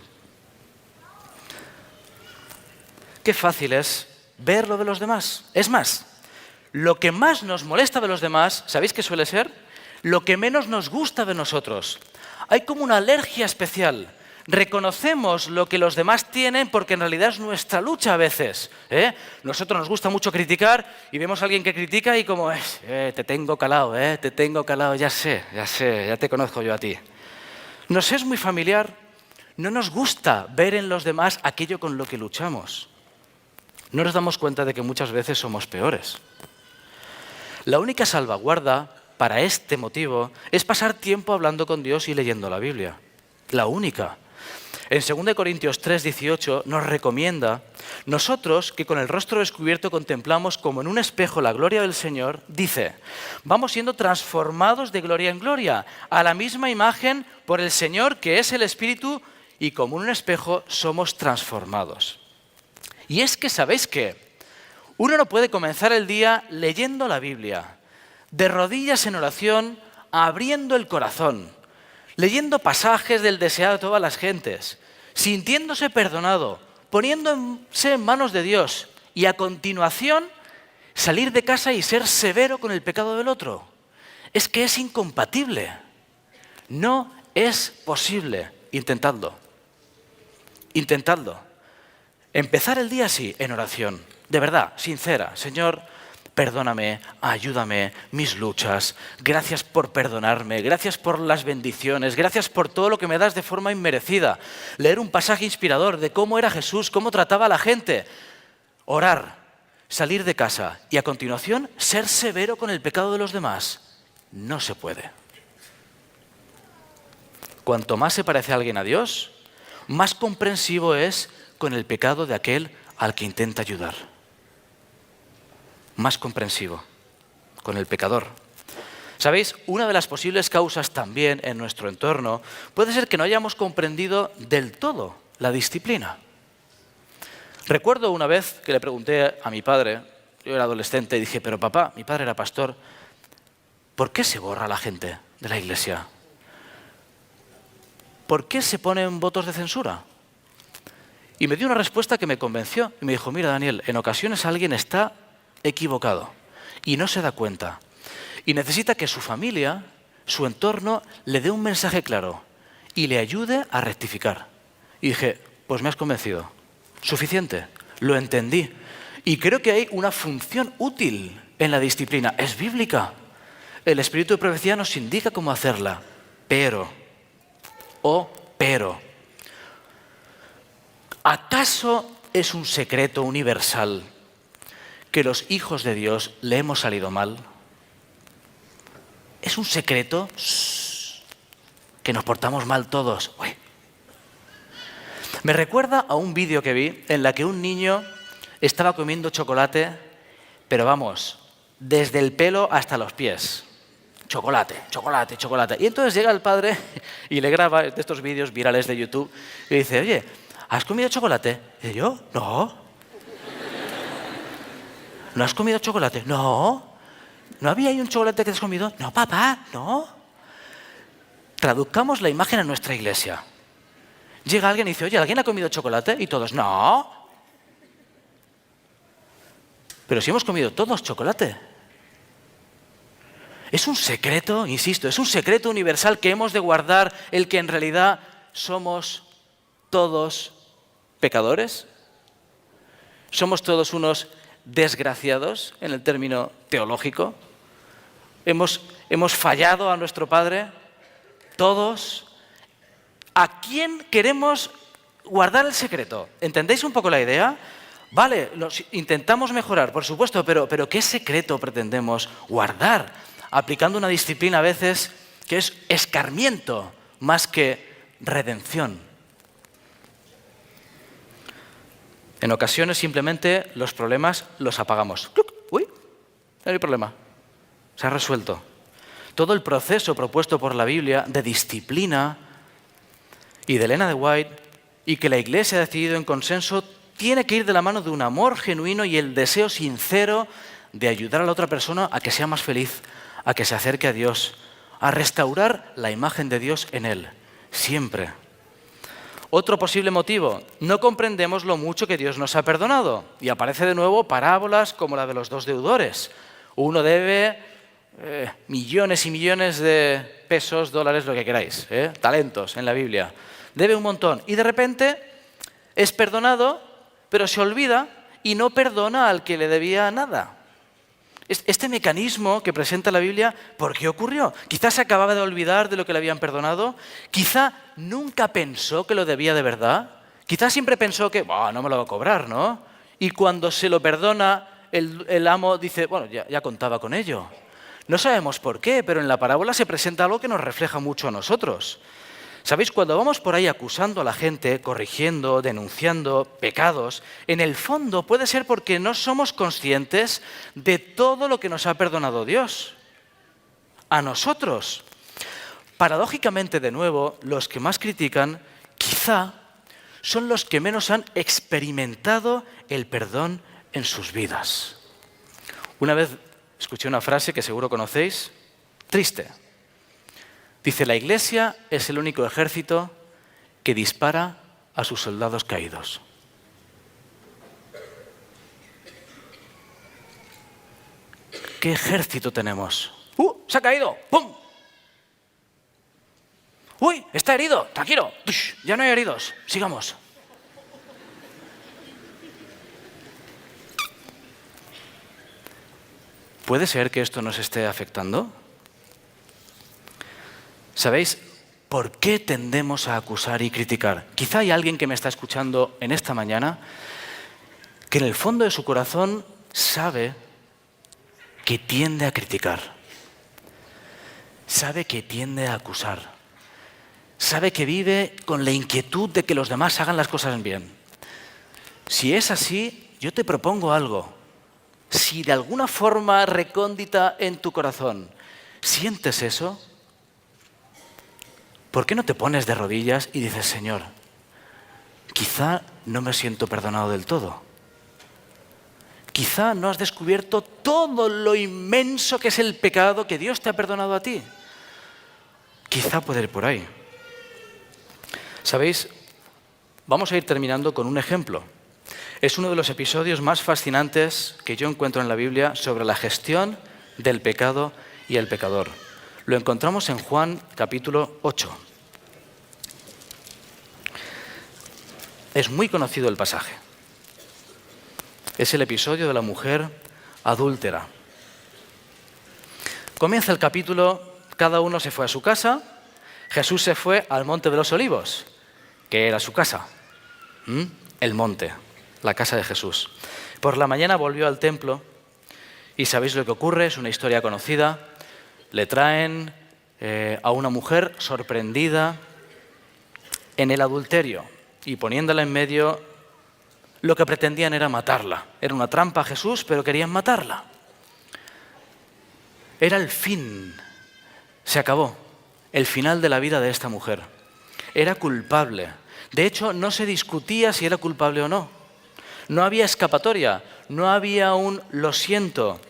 Qué fácil es ver lo de los demás. Es más, lo que más nos molesta de los demás, ¿sabéis qué suele ser? Lo que menos nos gusta de nosotros. Hay como una alergia especial. Reconocemos lo que los demás tienen porque en realidad es nuestra lucha a veces. Nosotros nos gusta mucho criticar y vemos a alguien que critica y como, te tengo calado, ya sé, ya te conozco yo a ti. Nos es muy familiar, no nos gusta ver en los demás aquello con lo que luchamos. No nos damos cuenta de que muchas veces somos peores. La única salvaguarda para este motivo es pasar tiempo hablando con Dios y leyendo la Biblia. La única. En 2 Corintios 3:18 nos recomienda, nosotros que con el rostro descubierto contemplamos como en un espejo la gloria del Señor, dice, vamos siendo transformados de gloria en gloria, a la misma imagen por el Señor que es el Espíritu, y como en un espejo somos transformados. Y es que, ¿sabéis qué? Uno no puede comenzar el día leyendo la Biblia, de rodillas en oración, abriendo el corazón, leyendo pasajes del deseado de todas las gentes, sintiéndose perdonado, poniéndose en manos de Dios y a continuación salir de casa y ser severo con el pecado del otro. Es que es incompatible. No es posible. Intentadlo. Intentadlo. Empezar el día así, en oración, de verdad, sincera. Señor, perdóname, ayúdame, mis luchas, gracias por perdonarme, gracias por las bendiciones, gracias por todo lo que me das de forma inmerecida. Leer un pasaje inspirador de cómo era Jesús, cómo trataba a la gente. Orar, salir de casa y a continuación ser severo con el pecado de los demás. No se puede. Cuanto más se parece a alguien a Dios, más comprensivo es con el pecado de aquel al que intenta ayudar. Más comprensivo con el pecador. ¿Sabéis? Una de las posibles causas también en nuestro entorno puede ser que no hayamos comprendido del todo la disciplina. Recuerdo una vez que le pregunté a mi padre, yo era adolescente, y dije, pero papá, mi padre era pastor, ¿por qué se borra la gente de la iglesia? ¿Por qué se ponen votos de censura? Y me dio una respuesta que me convenció y me dijo, mira Daniel, en ocasiones alguien está equivocado y no se da cuenta y necesita que su familia, su entorno, le dé un mensaje claro y le ayude a rectificar. Y dije, pues me has convencido, suficiente, lo entendí y creo que hay una función útil en la disciplina, es bíblica. El espíritu de profecía nos indica cómo hacerla, pero, ¿acaso es un secreto universal que los hijos de Dios le hemos salido mal? ¿Es un secreto que nos portamos mal todos? Uy. Me recuerda a un vídeo que vi en la que un niño estaba comiendo chocolate, pero vamos, desde el pelo hasta los pies. Chocolate, chocolate, chocolate. Y entonces llega el padre y le graba de estos vídeos virales de YouTube y dice, oye, ¿has comido chocolate? Y yo, no. ¿No has comido chocolate? No. ¿No había ahí un chocolate que has comido? No, papá, no. Traduzcamos la imagen a nuestra iglesia. Llega alguien y dice, oye, ¿alguien ha comido chocolate? Y todos, no. Pero si hemos comido todos chocolate. Es un secreto, insisto, es un secreto universal que hemos de guardar, el que en realidad somos todos pecadores. Somos todos unos desgraciados en el término teológico. Hemos fallado a nuestro Padre, todos. ¿A quién queremos guardar el secreto? ¿Entendéis un poco la idea? Vale, intentamos mejorar, por supuesto, pero ¿qué secreto pretendemos guardar? Aplicando una disciplina a veces que es escarmiento más que redención. En ocasiones simplemente los problemas los apagamos. ¡Uy! No hay problema. Se ha resuelto. Todo el proceso propuesto por la Biblia de disciplina y de Elena de White y que la Iglesia ha decidido en consenso tiene que ir de la mano de un amor genuino y el deseo sincero de ayudar a la otra persona a que sea más feliz, a que se acerque a Dios, a restaurar la imagen de Dios en él, siempre. Otro posible motivo, no comprendemos lo mucho que Dios nos ha perdonado. Y aparece de nuevo parábolas como la de los 2 deudores. Uno debe millones y millones de pesos, dólares, lo que queráis, talentos en la Biblia. Debe un montón. Y de repente es perdonado, pero se olvida y no perdona al que le debía nada. Este mecanismo que presenta la Biblia, ¿por qué ocurrió? Quizás se acababa de olvidar de lo que le habían perdonado, quizá nunca pensó que lo debía de verdad, quizás siempre pensó que no me lo va a cobrar, ¿no? Y cuando se lo perdona, el amo dice, bueno, ya contaba con ello. No sabemos por qué, pero en la parábola se presenta algo que nos refleja mucho a nosotros. ¿Sabéis? Cuando vamos por ahí acusando a la gente, corrigiendo, denunciando pecados, en el fondo puede ser porque no somos conscientes de todo lo que nos ha perdonado Dios. A nosotros. Paradójicamente, de nuevo, los que más critican, quizá, son los que menos han experimentado el perdón en sus vidas. Una vez escuché una frase que seguro conocéis, triste. Dice, la Iglesia es el único ejército que dispara a sus soldados caídos. ¿Qué ejército tenemos? ¡Se ha caído! ¡Pum! ¡Uy! ¡Está herido! ¡Tranquilo! Ya no hay heridos. Sigamos. ¿Puede ser que esto nos esté afectando? ¿Sabéis por qué tendemos a acusar y criticar? Quizá hay alguien que me está escuchando en esta mañana que en el fondo de su corazón sabe que tiende a criticar, sabe que tiende a acusar, sabe que vive con la inquietud de que los demás hagan las cosas bien. Si es así, yo te propongo algo. Si de alguna forma recóndita en tu corazón sientes eso, ¿por qué no te pones de rodillas y dices, Señor, quizá no me siento perdonado del todo? Quizá no has descubierto todo lo inmenso que es el pecado que Dios te ha perdonado a ti. Quizá puede ir por ahí. ¿Sabéis? Vamos a ir terminando con un ejemplo. Es uno de los episodios más fascinantes que yo encuentro en la Biblia sobre la gestión del pecado y el pecador. Lo encontramos en Juan capítulo 8. Es muy conocido el pasaje. Es el episodio de la mujer adúltera. Comienza el capítulo, cada uno se fue a su casa, Jesús se fue al Monte de los Olivos, que era su casa, el monte, la casa de Jesús. Por la mañana volvió al templo y ¿sabéis lo que ocurre? Es una historia conocida. Le traen a una mujer sorprendida en el adulterio y poniéndola en medio, lo que pretendían era matarla. Era una trampa a Jesús, pero querían matarla. Era el fin, se acabó, el final de la vida de esta mujer. Era culpable. De hecho, no se discutía si era culpable o no. No había escapatoria, no había un lo siento.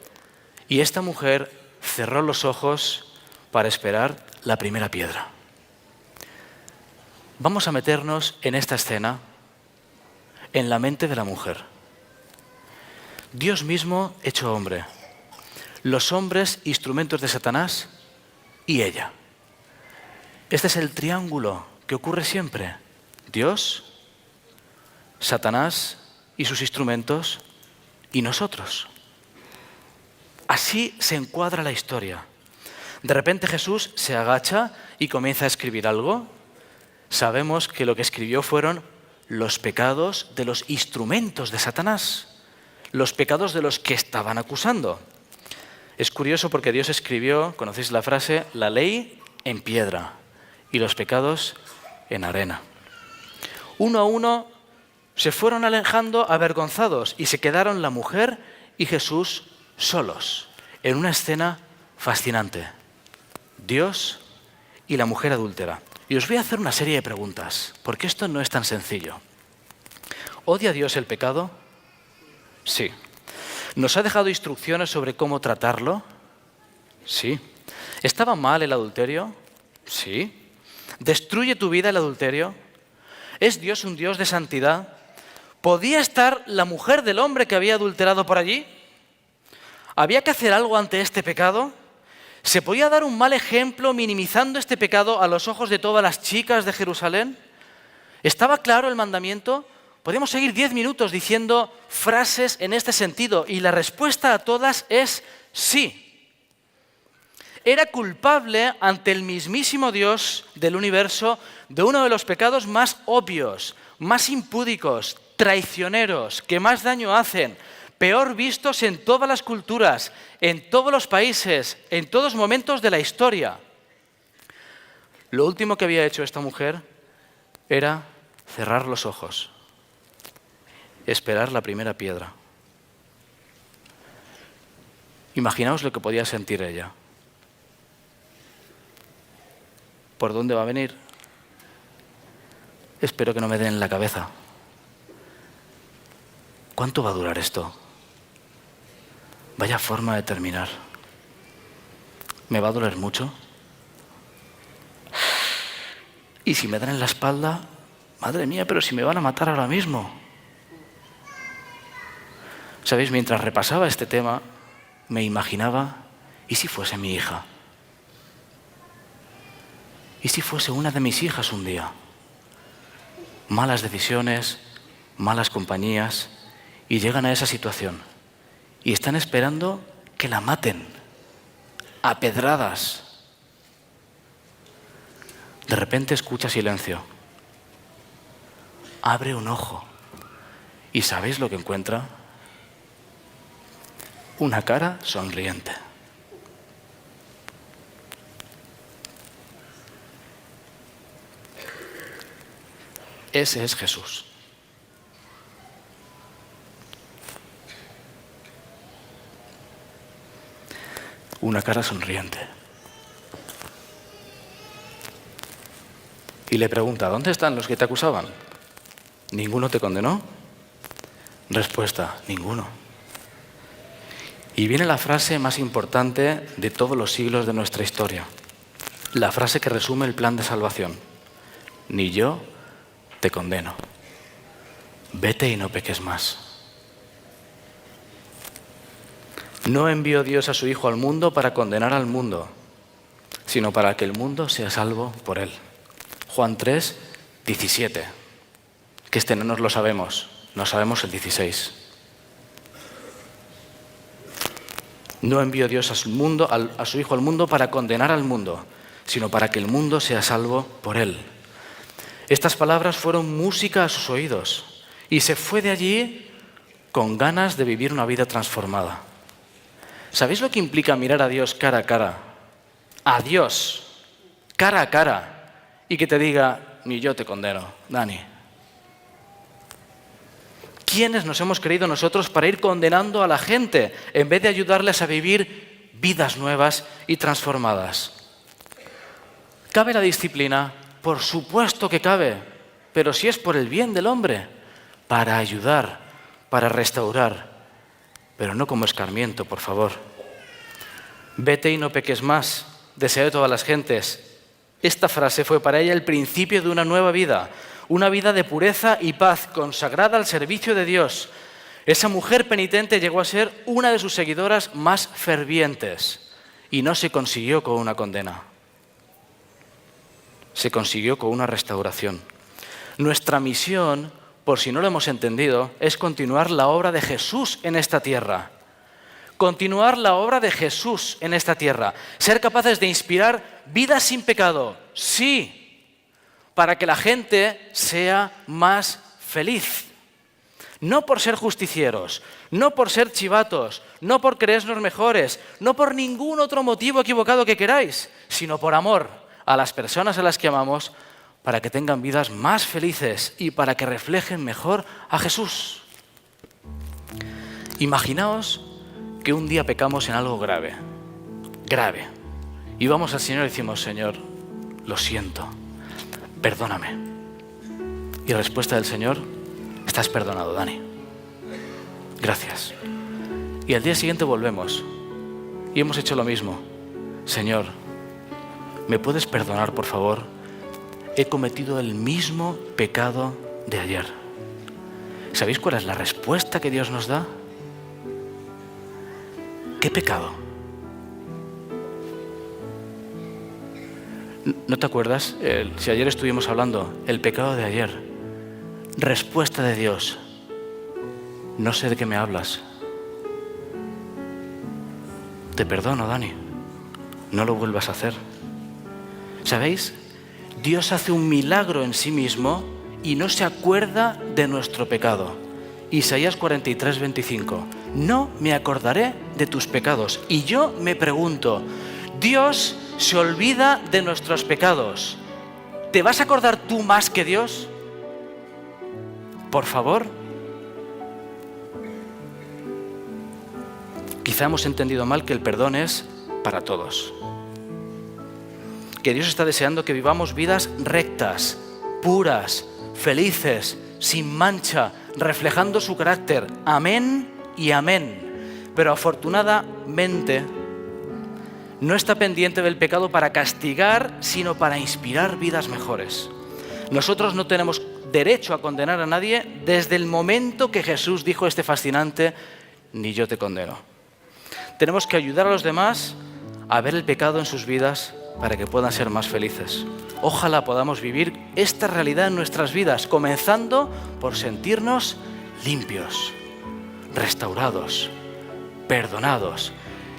Y esta mujer cerró los ojos para esperar la primera piedra. Vamos a meternos en esta escena, en la mente de la mujer. Dios mismo hecho hombre, los hombres instrumentos de Satanás y ella. Este es el triángulo que ocurre siempre. Dios, Satanás y sus instrumentos y nosotros. Así se encuadra la historia. De repente Jesús se agacha y comienza a escribir algo. Sabemos que lo que escribió fueron los pecados de los instrumentos de Satanás, los pecados de los que estaban acusando. Es curioso porque Dios escribió, conocéis la frase, la ley en piedra y los pecados en arena. Uno a uno se fueron alejando avergonzados y se quedaron la mujer y Jesús solos, en una escena fascinante. Dios y la mujer adúltera. Y os voy a hacer una serie de preguntas, porque esto no es tan sencillo. ¿Odia Dios el pecado? Sí. ¿Nos ha dejado instrucciones sobre cómo tratarlo? Sí. ¿Estaba mal el adulterio? Sí. ¿Destruye tu vida el adulterio? ¿Es Dios un Dios de santidad? ¿Podía estar la mujer del hombre que había adulterado por allí? ¿Había que hacer algo ante este pecado? ¿Se podía dar un mal ejemplo minimizando este pecado a los ojos de todas las chicas de Jerusalén? ¿Estaba claro el mandamiento? Podemos seguir 10 minutos diciendo frases en este sentido y la respuesta a todas es sí. Era culpable ante el mismísimo Dios del universo de uno de los pecados más obvios, más impúdicos, traicioneros, que más daño hacen, peor vistos en todas las culturas, en todos los países, en todos los momentos de la historia. Lo último que había hecho esta mujer era cerrar los ojos, esperar la primera piedra. Imaginaos lo que podía sentir ella. ¿Por dónde va a venir? Espero que no me den en la cabeza. ¿Cuánto va a durar esto? Vaya forma de terminar. ¿Me va a doler mucho? ¿Y si me dan en la espalda? Madre mía, pero si me van a matar ahora mismo. ¿Sabéis? Mientras repasaba este tema, me imaginaba, ¿y si fuese mi hija? ¿Y si fuese una de mis hijas un día? Malas decisiones, malas compañías, y llegan a esa situación. Y están esperando que la maten, a pedradas. De repente escucha silencio. Abre un ojo. ¿Y sabéis lo que encuentra? Una cara sonriente. Ese es Jesús. Una cara sonriente. Y le pregunta, ¿dónde están los que te acusaban? ¿Ninguno te condenó? Respuesta, ninguno. Y viene la frase más importante de todos los siglos de nuestra historia. La frase que resume el plan de salvación. Ni yo te condeno. Vete y no peques más. No envió Dios a su Hijo al mundo para condenar al mundo, sino para que el mundo sea salvo por él. Juan 3, 17. Que este no nos lo sabemos, no sabemos el 16. No envió Dios a su Hijo al mundo para condenar al mundo, sino para que el mundo sea salvo por él. Estas palabras fueron música a sus oídos y se fue de allí con ganas de vivir una vida transformada. ¿Sabéis lo que implica mirar a Dios cara a cara? A Dios, cara a cara, y que te diga, ni yo te condeno, Dani. ¿Quiénes nos hemos creído nosotros para ir condenando a la gente en vez de ayudarles a vivir vidas nuevas y transformadas? ¿Cabe la disciplina? Por supuesto que cabe, pero si es por el bien del hombre, para ayudar, para restaurar, pero no como escarmiento, por favor. Vete y no peques más, deseo de todas las gentes. Esta frase fue para ella el principio de una nueva vida, una vida de pureza y paz, consagrada al servicio de Dios. Esa mujer penitente llegó a ser una de sus seguidoras más fervientes y no se consiguió con una condena. Se consiguió con una restauración. Nuestra misión, por si no lo hemos entendido, es continuar la obra de Jesús en esta tierra. Continuar la obra de Jesús en esta tierra. Ser capaces de inspirar vidas sin pecado, sí, para que la gente sea más feliz. No por ser justicieros, no por ser chivatos, no por creernos mejores, no por ningún otro motivo equivocado que queráis, sino por amor a las personas a las que amamos, para que tengan vidas más felices y para que reflejen mejor a Jesús. Imaginaos que un día pecamos en algo grave, y vamos al Señor y decimos, Señor, lo siento, perdóname. Y la respuesta del Señor, estás perdonado, Dani. Gracias. Y al día siguiente volvemos y hemos hecho lo mismo. Señor, ¿me puedes perdonar, por favor? He cometido el mismo pecado de ayer. ¿Sabéis cuál es la respuesta que Dios nos da? ¿Qué pecado? ¿No te acuerdas? Si ayer estuvimos hablando, el pecado de ayer. Respuesta de Dios. No sé de qué me hablas. Te perdono, Dani. No lo vuelvas a hacer. ¿Sabéis? Dios hace un milagro en sí mismo y no se acuerda de nuestro pecado. Isaías 43, 25. No me acordaré de tus pecados. Y yo me pregunto, Dios se olvida de nuestros pecados. ¿Te vas a acordar tú más que Dios? Por favor. Quizá hemos entendido mal que el perdón es para todos. Que Dios está deseando que vivamos vidas rectas, puras, felices, sin mancha, reflejando su carácter. Amén y amén. Pero afortunadamente no está pendiente del pecado para castigar, sino para inspirar vidas mejores. Nosotros no tenemos derecho a condenar a nadie desde el momento que Jesús dijo este fascinante, ni yo te condeno. Tenemos que ayudar a los demás a ver el pecado en sus vidas para que puedan ser más felices. Ojalá podamos vivir esta realidad en nuestras vidas, comenzando por sentirnos limpios, restaurados, perdonados.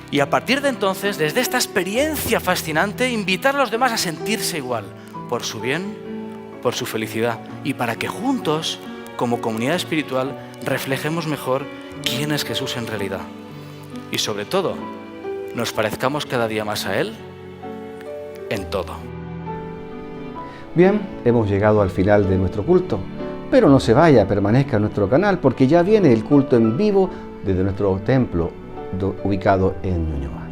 Y a partir de entonces, desde esta experiencia fascinante, invitar a los demás a sentirse igual, por su bien, por su felicidad, y para que juntos, como comunidad espiritual, reflejemos mejor quién es Jesús en realidad. Y sobre todo, nos parezcamos cada día más a Él en todo. Bien, hemos llegado al final de nuestro culto, pero no se vaya, permanezca en nuestro canal porque ya viene el culto en vivo desde nuestro templo ubicado en Ñuñoa.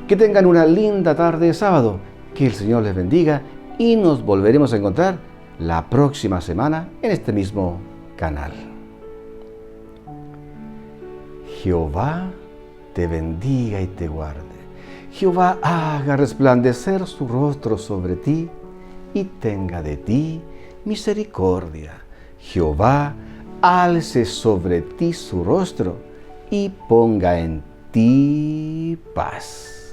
Que tengan una linda tarde de sábado, que el Señor les bendiga y nos volveremos a encontrar la próxima semana en este mismo canal. Jehová te bendiga y te guarde. Jehová haga resplandecer su rostro sobre ti y tenga de ti misericordia. Jehová alce sobre ti su rostro y ponga en ti paz.